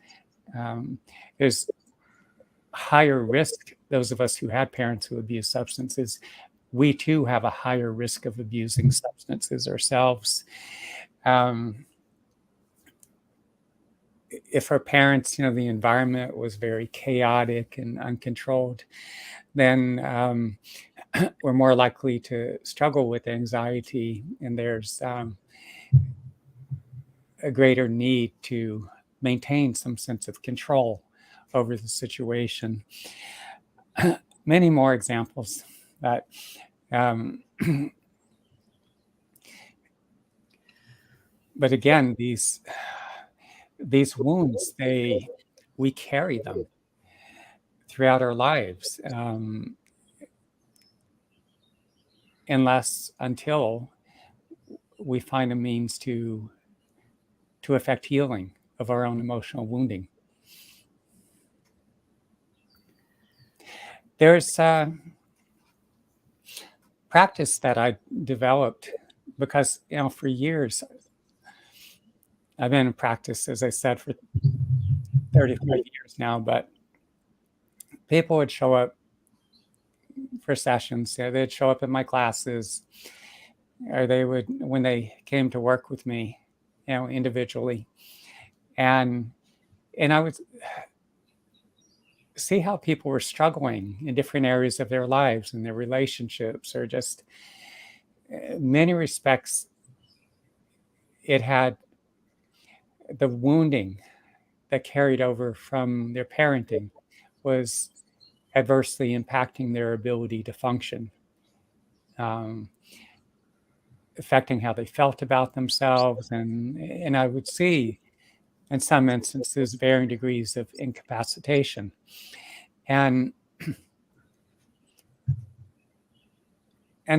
um, there's higher risk. Those of us who had parents who abused substances, we too have a higher risk of abusing substances ourselves. Um, if our parents, the environment was very chaotic and uncontrolled, then we're more likely to struggle with anxiety, and there's a greater need to maintain some sense of control over the situation. Many more examples that um, but again, these wounds, we carry them throughout our lives, until we find a means to affect healing of our own emotional wounding. There's a practice that I developed because, for years, I've been in practice, as I said, for 35 years now, but people would show up for sessions. They'd show up in my classes, or they would, when they came to work with me, individually. And I would see how people were struggling in different areas of their lives and their relationships, or just many respects, it had the wounding that carried over from their parenting was adversely impacting their ability to function, um, affecting how they felt about themselves. And I would see, in some instances, varying degrees of incapacitation. And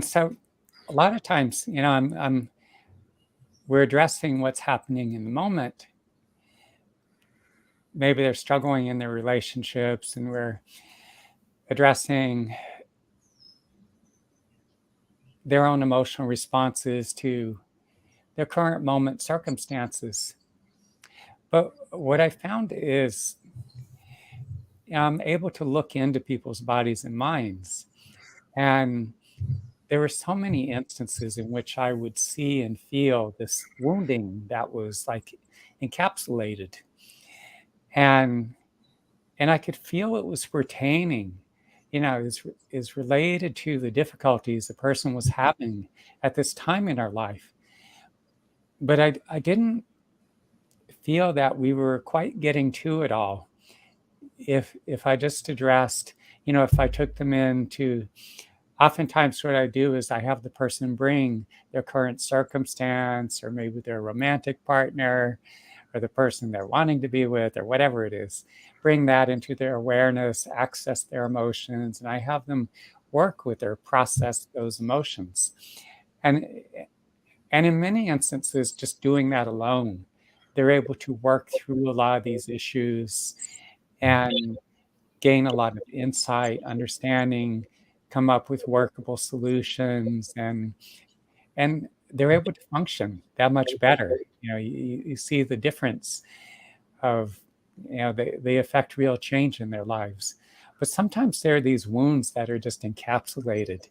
so a lot of times, we're addressing what's happening in the moment. Maybe they're struggling in their relationships, and we're addressing their own emotional responses to their current moment circumstances. But what I found is I'm able to look into people's bodies and minds. And there were so many instances in which I would see and feel this wounding that was like encapsulated. And I could feel it was pertaining, is related to the difficulties the person was having at this time in our life. But I didn't feel that we were quite getting to it all. If I just addressed, if I took them into, oftentimes what I do is I have the person bring their current circumstance, or maybe their romantic partner, or the person they're wanting to be with, or whatever it is, bring that into their awareness, access their emotions, and I have them work with or process those emotions. And in many instances, just doing that alone, they're able to work through a lot of these issues and gain a lot of insight, understanding, come up with workable solutions, and they're able to function that much better. You see the difference of, they affect real change in their lives. But sometimes there are these wounds that are just encapsulated.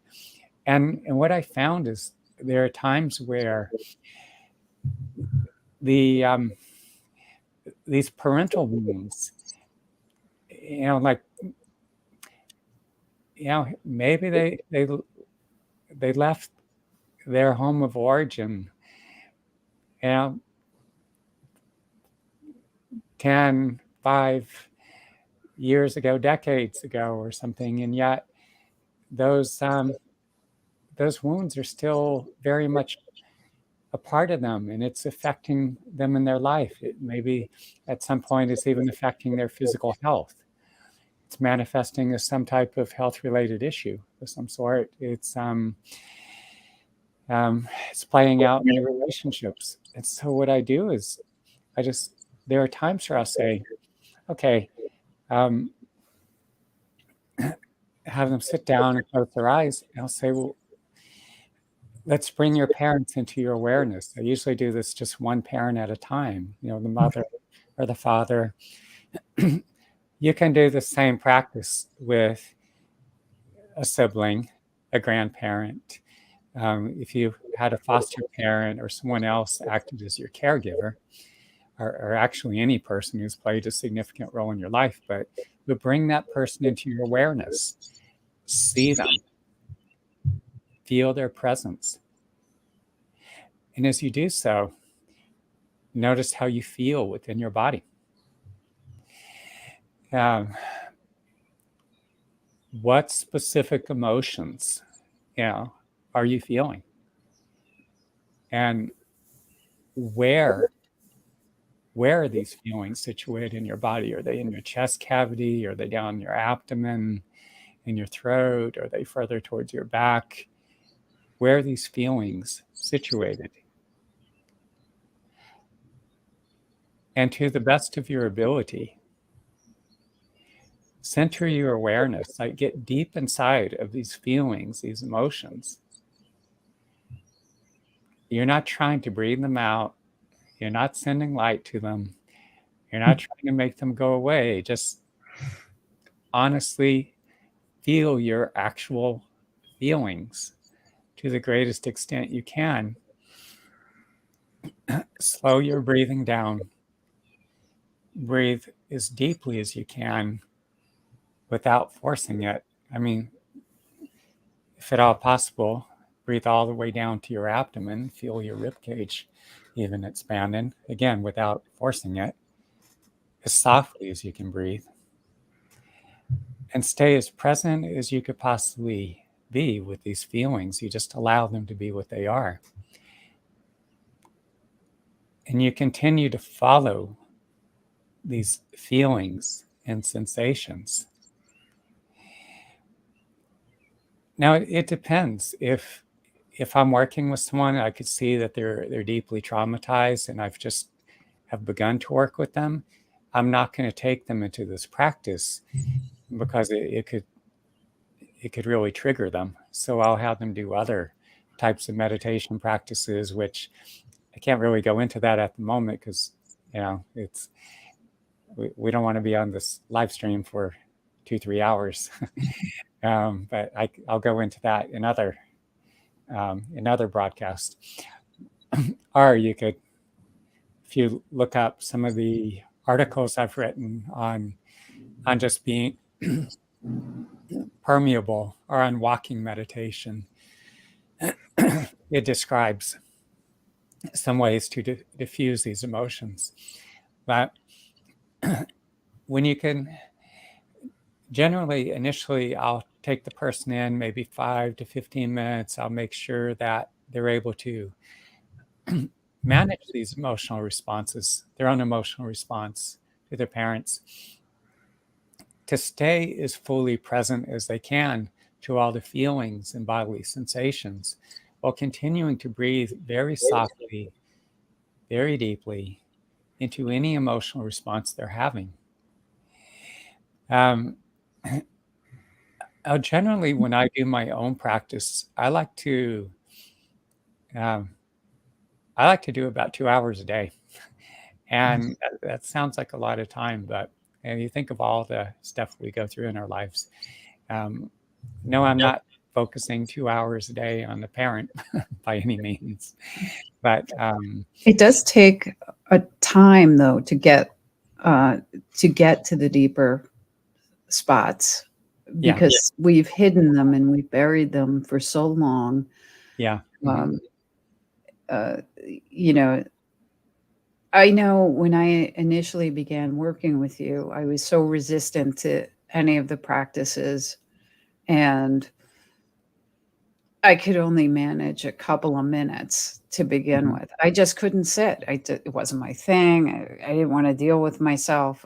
And what I found is there are times where the these parental wounds, like, maybe they left their home of origin, you know, 10, 5 years ago, decades ago, or something, and yet those wounds are still very much a part of them and it's affecting them in their life. It maybe at some point it's even affecting their physical health. It's manifesting as some type of health-related issue of some sort. It's playing out in their relationships. And so what I do is there are times where I'll say, okay, um, have them sit down and close their eyes. And I'll say, well, let's bring your parents into your awareness. I usually do this just one parent at a time, the mother or the father. You can do the same practice with a sibling, a grandparent. If you had a foster parent or someone else acted as your caregiver, or actually any person who's played a significant role in your life, but bring that person into your awareness. See them. Feel their presence. And as you do so, notice how you feel within your body. What specific emotions, are you feeling? And where are these feelings situated in your body? Are they in your chest cavity? Are they down your abdomen, in your throat? Are they further towards your back? Where are these feelings situated? And to the best of your ability, center your awareness, like get deep inside of these feelings, these emotions. You're not trying to breathe them out. You're not sending light to them. You're not trying to make them go away. Just honestly feel your actual feelings to the greatest extent you can. Slow your breathing down. Breathe as deeply as you can without forcing it. I mean, if at all possible, breathe all the way down to your abdomen. Feel your rib cage even expanding, again, without forcing it, as softly as you can breathe. And stay as present as you could possibly be with these feelings. You just allow them to be what they are. And you continue to follow these feelings and sensations. Now, it depends. If I'm working with someone, I could see that they're deeply traumatized, and I've just have begun to work with them. I'm not going to take them into this practice because it could really trigger them. So I'll have them do other types of meditation practices, which I can't really go into that at the moment because it's we don't want to be on this live stream for 2-3 hours. But I'll go into that in other broadcasts. Or you could, if you look up some of the articles I've written on just being permeable or on walking meditation, it describes some ways to diffuse these emotions. But when you can, generally, initially, I'll take the person in maybe 5 to 15 minutes. I'll make sure that they're able to manage these emotional responses, their own emotional response to their parents, to stay as fully present as they can to all the feelings and bodily sensations, while continuing to breathe very softly, very deeply into any emotional response they're having. Generally, when I do my own practice, I like to do about 2 hours a day. And that sounds like a lot of time, but you think of all the stuff we go through in our lives. No, I'm not focusing 2 hours a day on the parent by any means, but it does take a time, though, to get to the deeper spots, because we've hidden them and we've buried them for so long. Yeah. I know when I initially began working with you, I was so resistant to any of the practices, and I could only manage a couple of minutes to begin Mhm. with. I just couldn't sit. It wasn't my thing. I didn't want to deal with myself,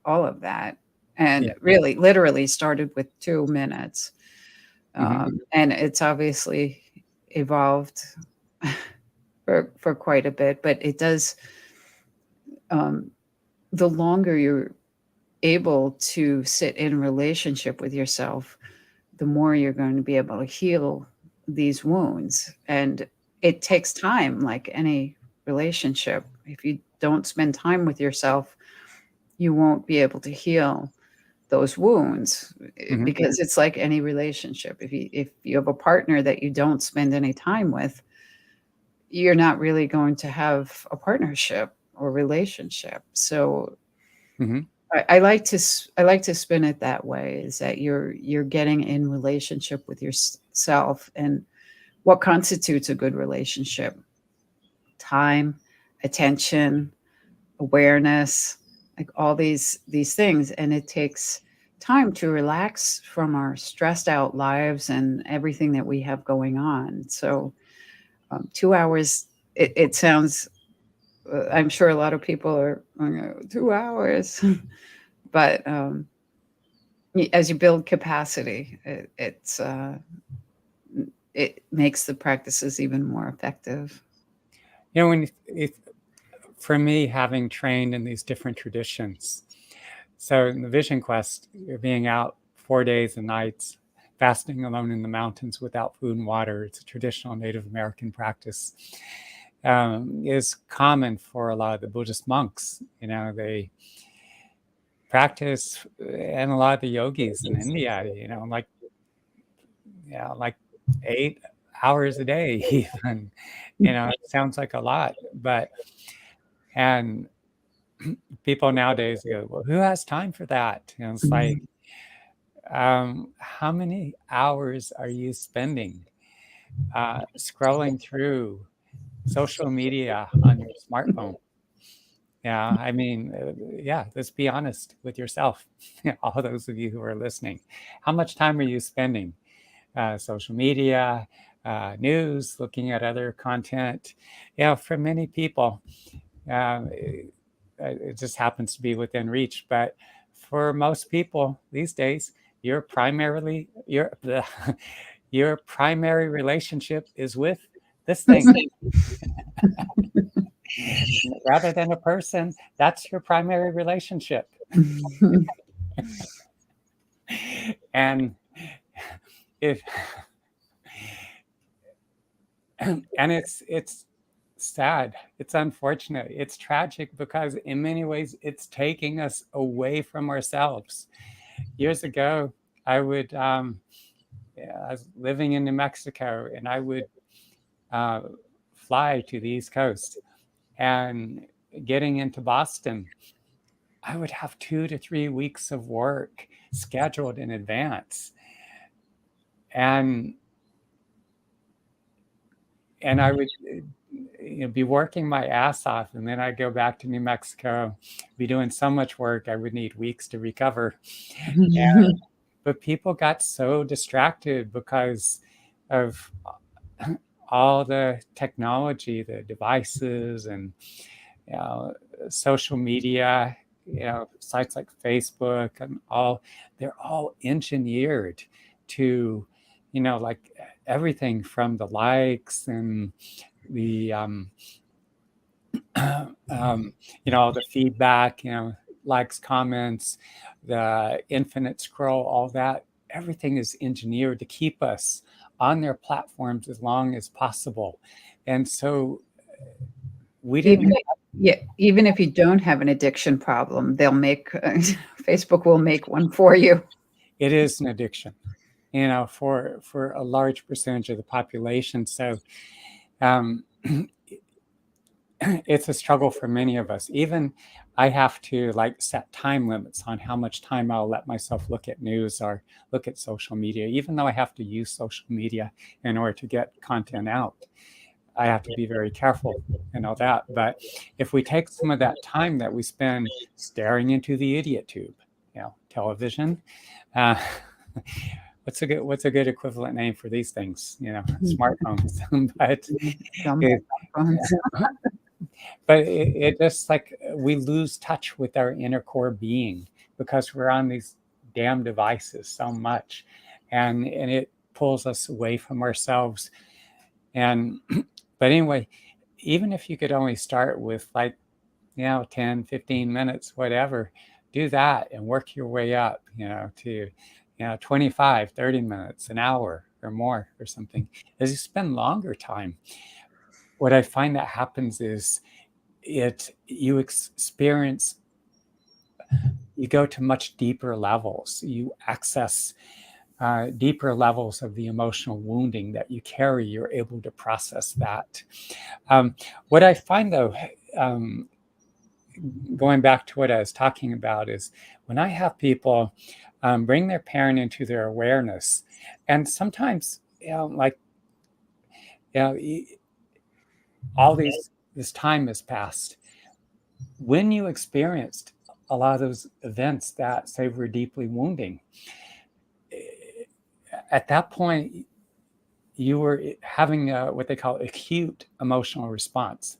all of that. Yeah. And really, literally started with 2 minutes. Mhm. And it's obviously evolved for quite a bit, but it does, um, the longer you're able to sit in relationship with yourself, the more you're going to be able to heal these wounds. And it takes time, like any relationship. If you don't spend time with yourself, you won't be able to heal those wounds, Mhm. because it's like any relationship. If you have a partner that you don't spend any time with, you're not really going to have a partnership or relationship. So Mhm. I like to spin it that way, is that you're getting in relationship with yourself. And what constitutes a good relationship? Time, attention, awareness, like all these things. And it takes time to relax from our stressed out lives and everything that we have going on. So 2 hours, it sounds, I'm sure a lot of people are, 2 hours. But as you build capacity, it makes the practices even more effective. You know, for me, having trained in these different traditions, so in the Vision Quest, you're being out 4 days and nights, fasting alone in the mountains without food and water. It's a traditional Native American practice. Is common for a lot of the Buddhist monks. You know, they practice, and a lot of the yogis in India. Like 8 hours a day, even. It sounds like a lot, but and people nowadays go, well, who has time for that? It's like, Mhm. how many hours are you spending scrolling through social media on your smartphone? Yeah, I mean, yeah, let's be honest with yourself. All those of you who are listening, how much time are you spending? Social media, news, looking at other content. For many people, it just happens to be within reach. But for most people these days, your primarily your primary relationship is with this thing rather than a person. That's your primary relationship, and if and it's sad, it's unfortunate, it's tragic, because in many ways it's taking us away from ourselves. Years ago, I would I was living in New Mexico, and I would uh, fly to the East Coast, and getting into Boston, I would have 2 to 3 weeks of work scheduled in advance, and I would be working my ass off, and then I'd go back to New Mexico, be doing so much work I would need weeks to recover. But people got so distracted because of all the technology, the devices, and you know, social media, sites like Facebook, and they're all engineered to, like everything from the likes and the the feedback, likes, comments, the infinite scroll, all that. Everything is engineered to keep us on their platforms as long as possible. And so we didn't. Even yeah, even if you don't have an addiction problem, they'll make Facebook will make one for you. It is an addiction, for a large percentage of the population. So um, it's a struggle for many of us. Even I have to like set time limits on how much time I'll let myself look at news or look at social media, even though I have to use social media in order to get content out. I have to be very careful and all that. But if we take some of that time that we spend staring into the idiot tube, television, uh, what's a good equivalent name for these things? Smartphones. But Dumb it, phones. but it just like we lose touch with our inner core being because we're on these damn devices so much, and it pulls us away from ourselves. And but anyway, even if you could only start with like 10, 15 minutes, whatever, do that and work your way up, to 25, 30 minutes, an hour or more or something. As you spend longer time, what I find that happens is you experience, you go to much deeper levels, you access deeper levels of the emotional wounding that you carry. You're able to process that. What I find though, going back to what I was talking about, is when I have people bring their parent into their awareness, and sometimes, like, all this time has passed. When you experienced a lot of those events that say were deeply wounding, at that point, you were having what they call acute emotional response.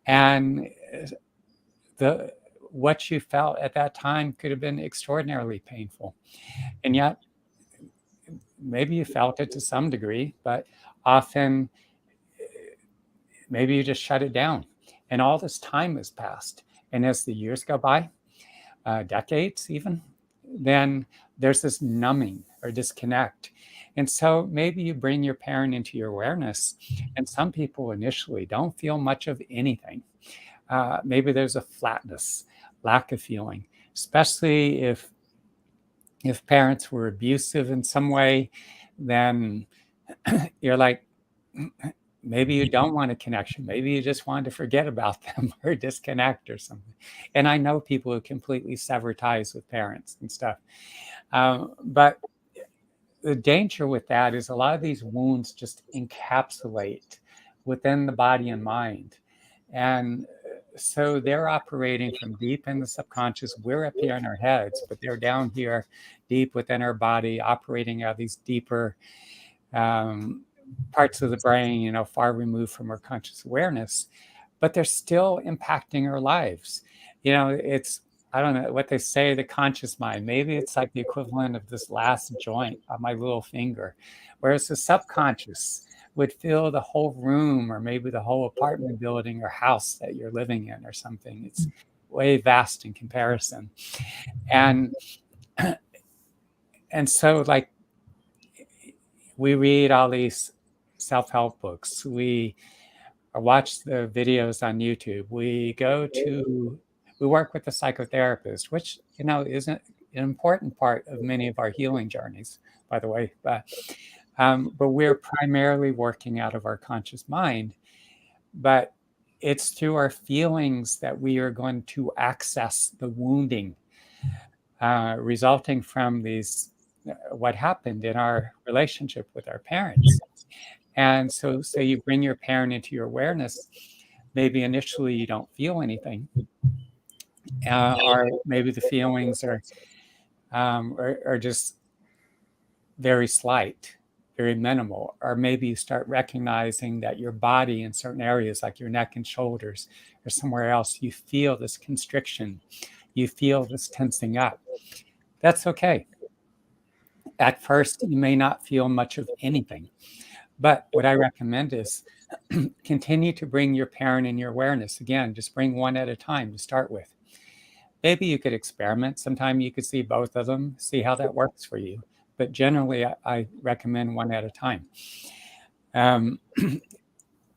And what you felt at that time could have been extraordinarily painful. And yet, maybe you felt it to some degree, but often maybe you just shut it down. And all this time has passed. And as the years go by, decades even, then there's this numbing or disconnect. And so maybe you bring your parent into your awareness, and some people initially don't feel much of anything. Maybe there's a flatness, lack of feeling, especially if parents were abusive in some way. Then you're like, maybe you don't want a connection. Maybe you just want to forget about them or disconnect or something. And I know people who completely sever ties with parents and stuff. But the danger with that is a lot of these wounds just encapsulate within the body and mind. And so they're operating from deep in the subconscious. We're up here in our heads, but they're down here deep within our body, operating out of these deeper parts of the brain, far removed from our conscious awareness, but they're still impacting our lives. It's, I don't know what they say, the conscious mind. Maybe it's like the equivalent of this last joint on my little finger, whereas the subconscious would fill the whole room or maybe the whole apartment building or house that you're living in or something. It's way vast in comparison. And so, like, we read all these self-help books. We watch the videos on YouTube. We work with a psychotherapist, which, is an important part of many of our healing journeys, by the way. But we're primarily working out of our conscious mind. But it's through our feelings that we are going to access the wounding resulting from what happened in our relationship with our parents. And so you bring your parent into your awareness. Maybe initially you don't feel anything, or maybe the feelings are just very slight, very minimal. Or maybe you start recognizing that your body in certain areas, like your neck and shoulders or somewhere else, you feel this constriction, you feel this tensing up. That's okay. At first, you may not feel much of anything. But what I recommend is continue to bring your parent in your awareness. Again, just bring one at a time to start with. Maybe you could experiment. Sometime you could see both of them, see how that works for you. But generally, I recommend one at a time.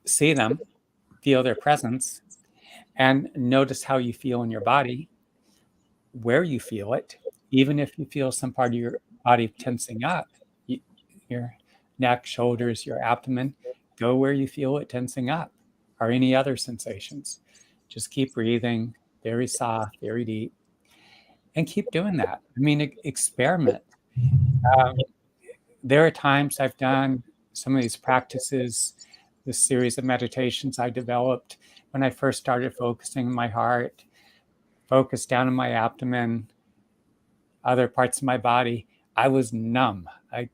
See them, feel their presence, and notice how you feel in your body, where you feel it. Even if you feel some part of your body tensing up, your neck, shoulders, your abdomen, go where you feel it tensing up, or any other sensations. Just keep breathing, very soft, very deep, and keep doing that. I mean, experiment. There are times I've done some of these practices, this series of meditations I developed when I first started focusing on my heart, focus down in my abdomen, other parts of my body. I was numb. I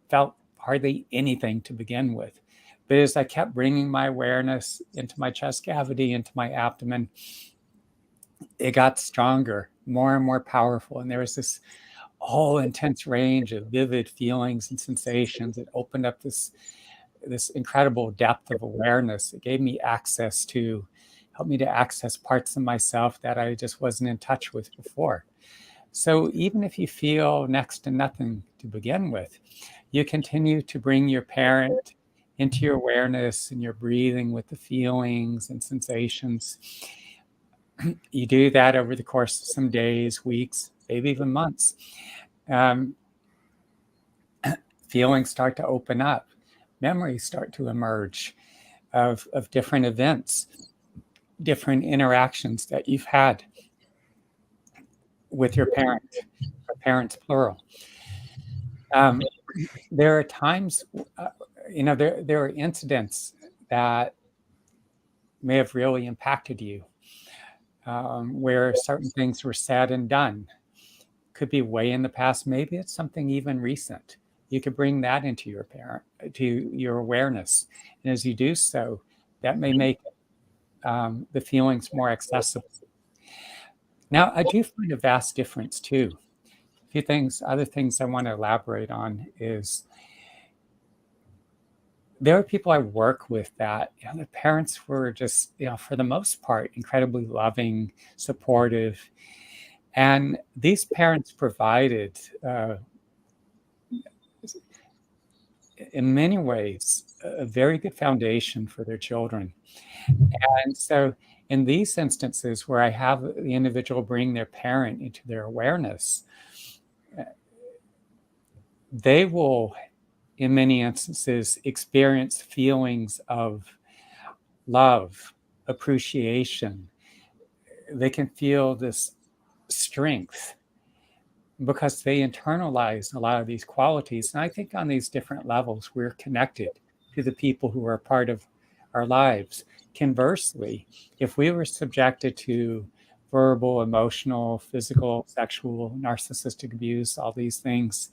felt hardly anything to begin with. But as I kept bringing my awareness into my chest cavity, into my abdomen, it got stronger, more and more powerful. And there was this whole intense range of vivid feelings and sensations. It opened up this incredible depth of awareness. It gave me access to help me to access parts of myself that I just wasn't in touch with before. So even if you feel next to nothing to begin with, you continue to bring your parent into your awareness and your breathing with the feelings and sensations. You do that over the course of some days, weeks, maybe even months. Um, Feelings start to open up, memories start to emerge of different events, different interactions that you've had with your parent, or parents plural. Um, there are times, there are incidents that may have really impacted you, where certain things were said and done. Could be way in the past. Maybe it's something even recent. You could bring that into to your awareness, and as you do so, that may make the feelings more accessible. Now, I do find a vast difference too. A few things, other things I want to elaborate on is there are people I work with that the parents were just, for the most part, incredibly loving, supportive, and these parents provided, in many ways, a very good foundation for their children. And so, in these instances where I have the individual bring their parent into their awareness, they will, in many instances, experience feelings of love, appreciation. They can feel this strength because they internalize a lot of these qualities. And I think on these different levels, we're connected to the people who are part of our lives. Conversely, if we were subjected to verbal, emotional, physical, sexual, narcissistic abuse, all these things,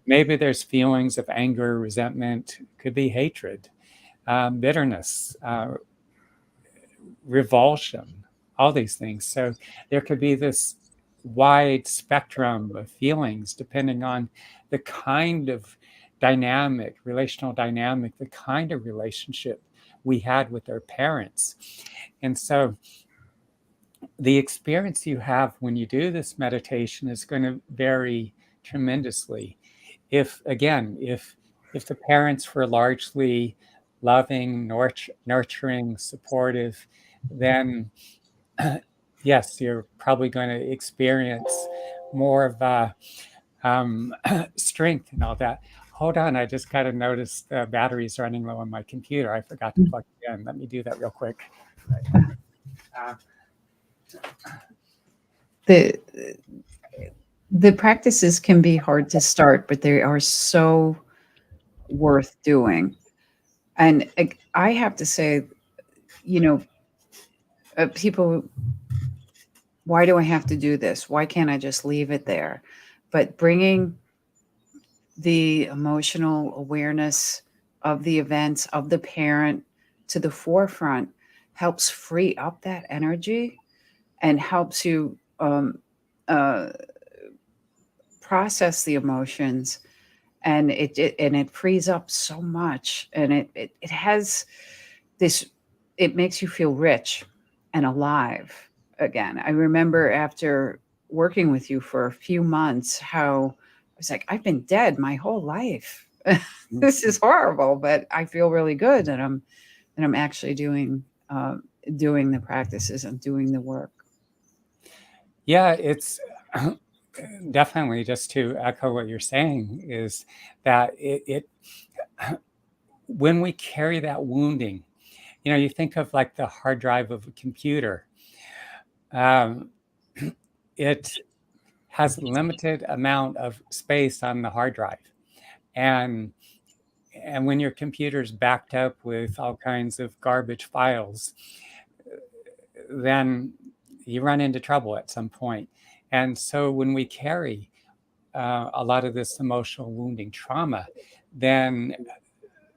maybe there's feelings of anger, resentment, could be hatred, bitterness, revulsion, all these things. So there could be this wide spectrum of feelings depending on the kind of relational dynamic, the kind of relationship we had with our parents. And so the experience you have when you do this meditation is going to vary tremendously. If the parents were largely loving, nurturing, supportive, then yes, you're probably going to experience more of strength and all that. Hold on, I just kind of noticed the battery's running low on my computer. I forgot to plug it in. Let me do that real quick. The the practices can be hard to start, but they are so worth doing. And I have to say, people, why do I have to do this? Why can't I just leave it there? But bringing the emotional awareness of the events of the parent to the forefront helps free up that energy and helps you uh, process the emotions, and it frees up so much, and it has this, it makes you feel rich and alive again. I remember after working with you for a few months how I was like, I've been dead my whole life. This is horrible, but I feel really good, and I'm actually doing the practices and doing the work. Yeah, it's definitely, just to echo what you're saying, is that when we carry that wounding, you think of like the hard drive of a computer. Um, it has limited amount of space on the hard drive, and when your computer's backed up with all kinds of garbage files, then you run into trouble at some point. And so when we carry a lot of this emotional wounding trauma, then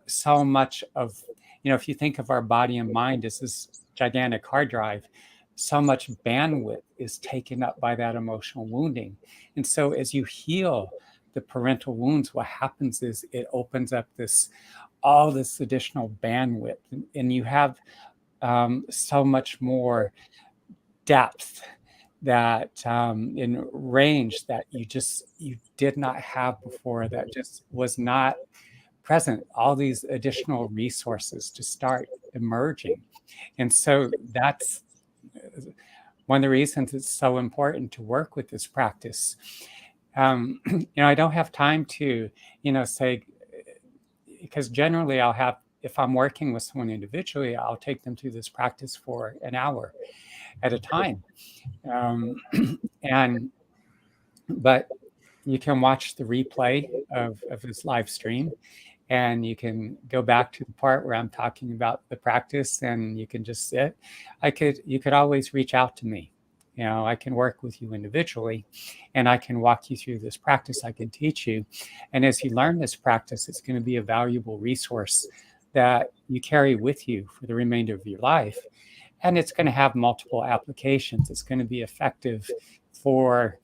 so much of, if you think of our body and mind as this gigantic hard drive, so much bandwidth is taken up by that emotional wounding. And so as you heal the parental wounds, what happens is it opens up all this additional bandwidth, and you have so much more depth that in range that you did not have before, that just was not present, all these additional resources to start emerging. And so that's one of the reasons it's so important to work with this practice. I don't have time to, say, because generally if I'm working with someone individually, I'll take them through this practice for an hour at a time. But you can watch the replay of this live stream, and you can go back to the part where I'm talking about the practice, and you can just sit. You could always reach out to me. I can work with you individually, and I can walk you through this practice. I can teach you. And as you learn this practice, it's going to be a valuable resource that you carry with you for the remainder of your life. And it's going to have multiple applications. It's going to be effective for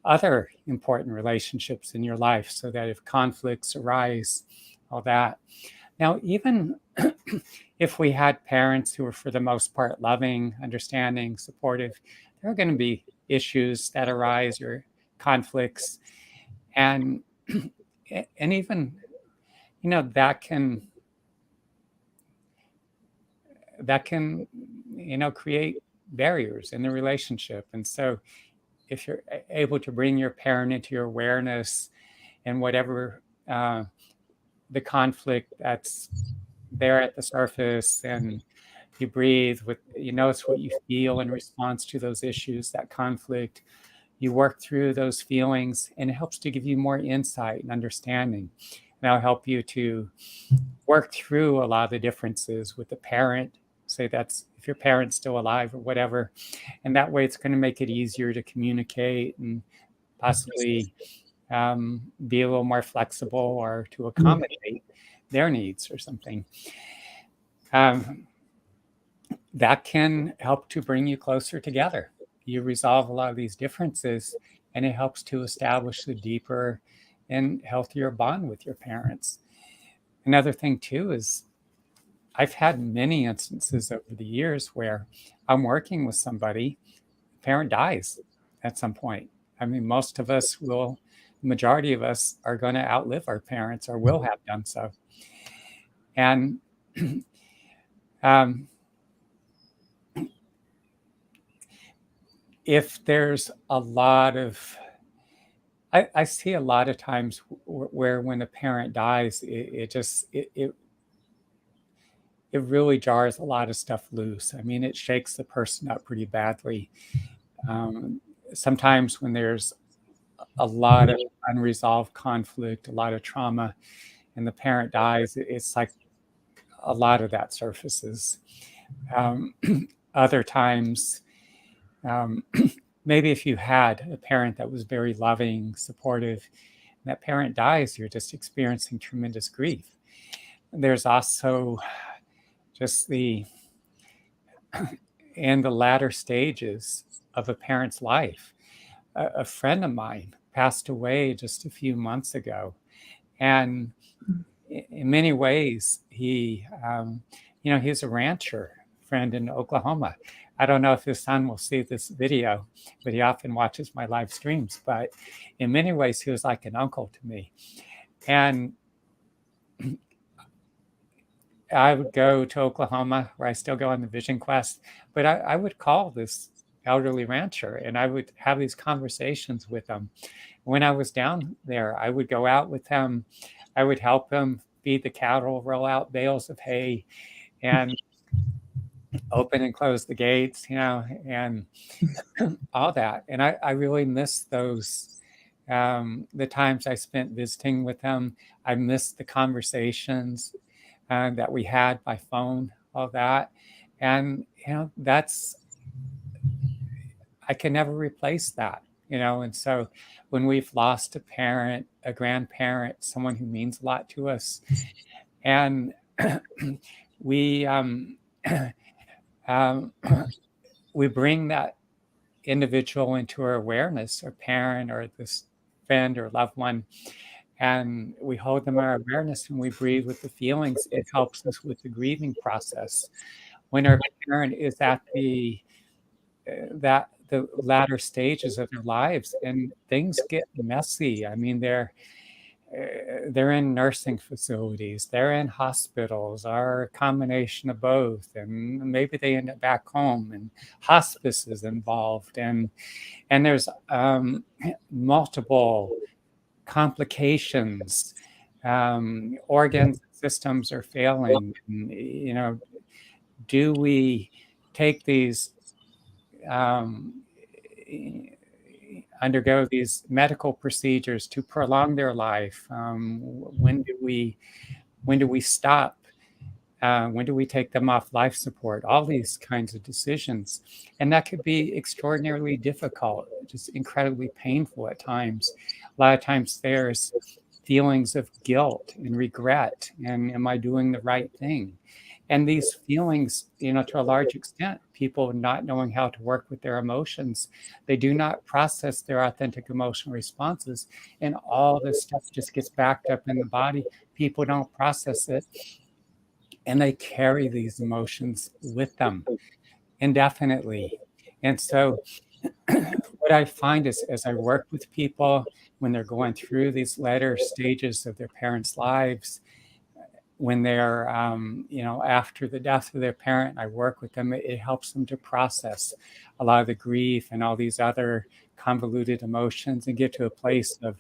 other important relationships in your life, so that if conflicts arise, all that. Now, even if we had parents who were, for the most part, loving, understanding, supportive, there are going to be issues that arise or conflicts. And even, that can create barriers in the relationship. And so if you're able to bring your parent into your awareness, and whatever the conflict that's there at the surface, and you breathe you notice what you feel in response to those issues, that conflict, you work through those feelings, and it helps to give you more insight and understanding. And that'll help you to work through a lot of the differences with the parent. Say that's if your parent's still alive or whatever. And that way it's going to make it easier to communicate and possibly be a little more flexible, or to accommodate their needs or something. That can help to bring you closer together. You resolve a lot of these differences, and it helps to establish a deeper and healthier bond with your parents. Another thing too is I've had many instances over the years where I'm working with somebody, the parent dies at some point. I mean, most of us the majority of us are going to outlive our parents, or will have done so. And if there's a lot of, I see a lot of times where when a parent dies, it really jars a lot of stuff loose. I mean, it shakes the person up pretty badly. Sometimes when there's a lot of unresolved conflict, a lot of trauma, and the parent dies, it's like a lot of that surfaces. Other times, maybe if you had a parent that was very loving, supportive, and that parent dies, you're just experiencing tremendous grief. There's also just in the latter stages of a parent's life. A friend of mine passed away just a few months ago, and in many ways, he's a rancher friend in Oklahoma. I don't know if his son will see this video, but he often watches my live streams. But in many ways, he was like an uncle to me. And I would go to Oklahoma, where I still go on the Vision Quest, but I would call this elderly rancher, and I would have these conversations with him. When I was down there, I would go out with him. I would help him feed the cattle, roll out bales of hay, and open and close the gates, and all that. And I really miss those, the times I spent visiting with him. I miss the conversations that we had by phone, all that. And, I can never replace that. And so when we've lost a parent, a grandparent, someone who means a lot to us, and we um, we bring that individual into our awareness, or parent, or this friend or loved one, and we hold them in our awareness, and we breathe with the feelings. It helps us with the grieving process. When our parent is at the latter stages of their lives, and things get messy. I mean, they're in nursing facilities, they're in hospitals, or a combination of both, and maybe they end up back home, and hospice is involved, and there's multiple complications. Organs, systems are failing. Do we take these um, undergo these medical procedures to prolong their life? When do we stop? When do we take them off life support? All these kinds of decisions. And that could be extraordinarily difficult, just incredibly painful at times. A lot of times there's feelings of guilt and regret, and am I doing the right thing? And these feelings, to a large extent, people not knowing how to work with their emotions, they do not process their authentic emotional responses, and all this stuff just gets backed up in the body. People don't process it, and they carry these emotions with them indefinitely. And so what I find is, as I work with people when they're going through these later stages of their parents' lives, when they're, after the death of their parent, I work with them, it helps them to process a lot of the grief and all these other convoluted emotions, and get to a place of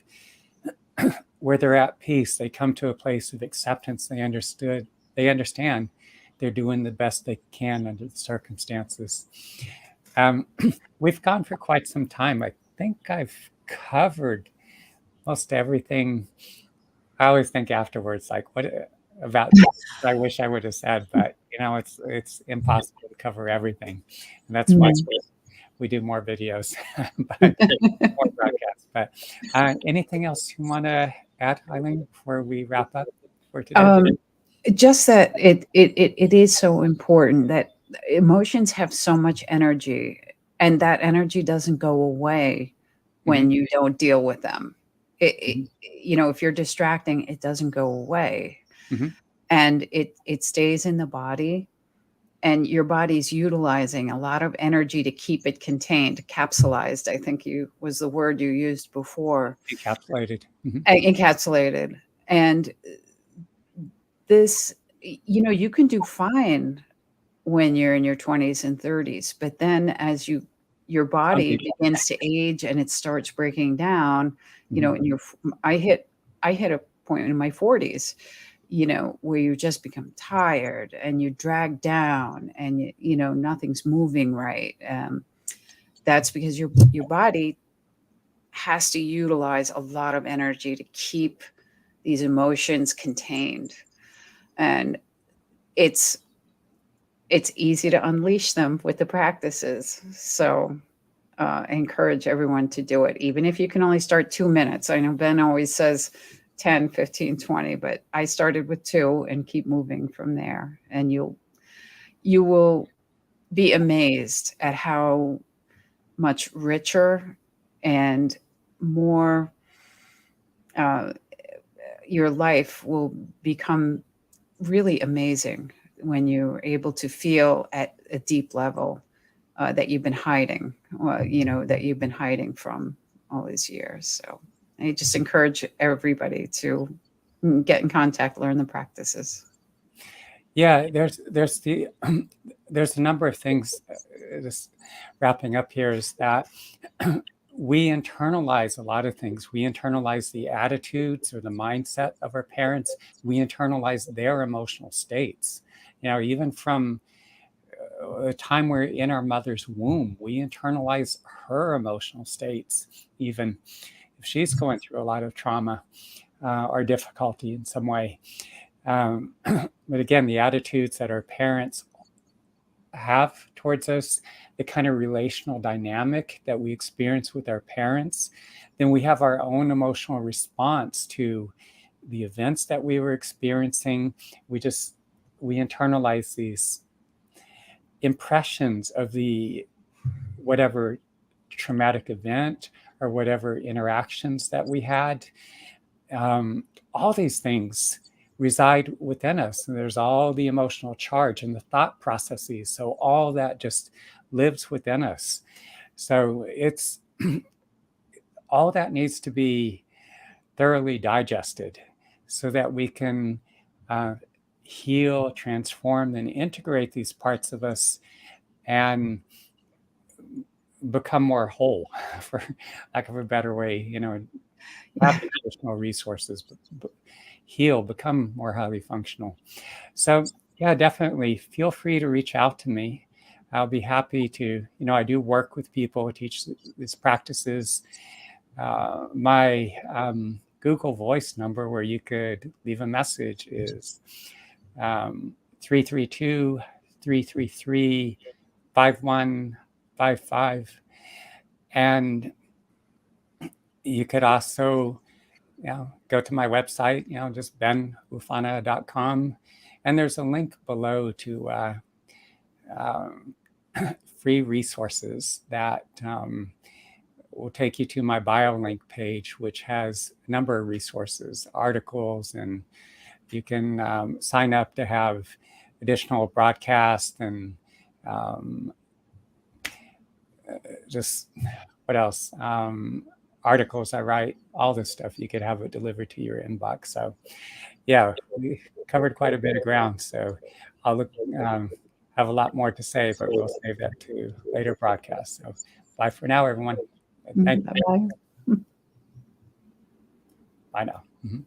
where they're at peace. They come to a place of acceptance. They understand they're doing the best they can under the circumstances. We've gone for quite some time. I think I've covered most everything. I always think afterwards, like, what about I wish I would have said, but it's impossible to cover everything, and that's why we do more videos, but more broadcasts. But anything else you want to add, Eileen, before we wrap up for today? Just that it is so important that emotions have so much energy, and that energy doesn't go away when you don't deal with them. If you're distracting, it doesn't go away. And it stays in the body, and your body's utilizing a lot of energy to keep it contained, capsulized, I think was the word you used before. Encapsulated. Encapsulated. And this, you can do fine when you're in your 20s and 30s, but then as your body begins to age and it starts breaking down, I hit a point in my 40s, where you just become tired and you drag down, and nothing's moving right. That's because your body has to utilize a lot of energy to keep these emotions contained, and it's easy to unleash them with the practices. So I encourage everyone to do it, even if you can only start 2 minutes. I know Ben always says 10, 15, 20, but I started with 2 and keep moving from there. And you will be amazed at how much richer and more your life will become really amazing when you're able to feel at a deep level that you've been hiding, that you've been hiding from all these years. So I just encourage everybody to get in contact, learn the practices. Yeah, there's there's a number of things. Just wrapping up here is that we internalize a lot of things. We internalize the attitudes or the mindset of our parents. We internalize their emotional states. Even from the time we're in our mother's womb, we internalize her emotional states, even if she's going through a lot of trauma or difficulty in some way. But again, the attitudes that our parents have towards us, the kind of relational dynamic that we experience with our parents, then we have our own emotional response to the events that we were experiencing. We internalize these impressions of the whatever traumatic event or whatever interactions that we had. All these things reside within us, and there's all the emotional charge and the thought processes. So all that just lives within us. So it's all that needs to be thoroughly digested so that we can heal, transform, and integrate these parts of us and become more whole, for lack of a better way, have additional resources, but heal, become more highly functional. So yeah, definitely feel free to reach out to me. I'll be happy to, I do work with people, teach these practices. My Google Voice number where you could leave a message is 332-333-5155. And you could also go to my website, just benufana.com. And there's a link below to free resources that will take you to my BioLink page, which has a number of resources, articles, and you can sign up to have additional broadcasts and just what else? Articles I write, all this stuff, you could have it delivered to your inbox. So yeah, we covered quite a bit of ground. So I'll have a lot more to say, but we'll save that to later broadcasts. So bye for now, everyone. Thank you. Bye-bye. Bye now. Mm-hmm.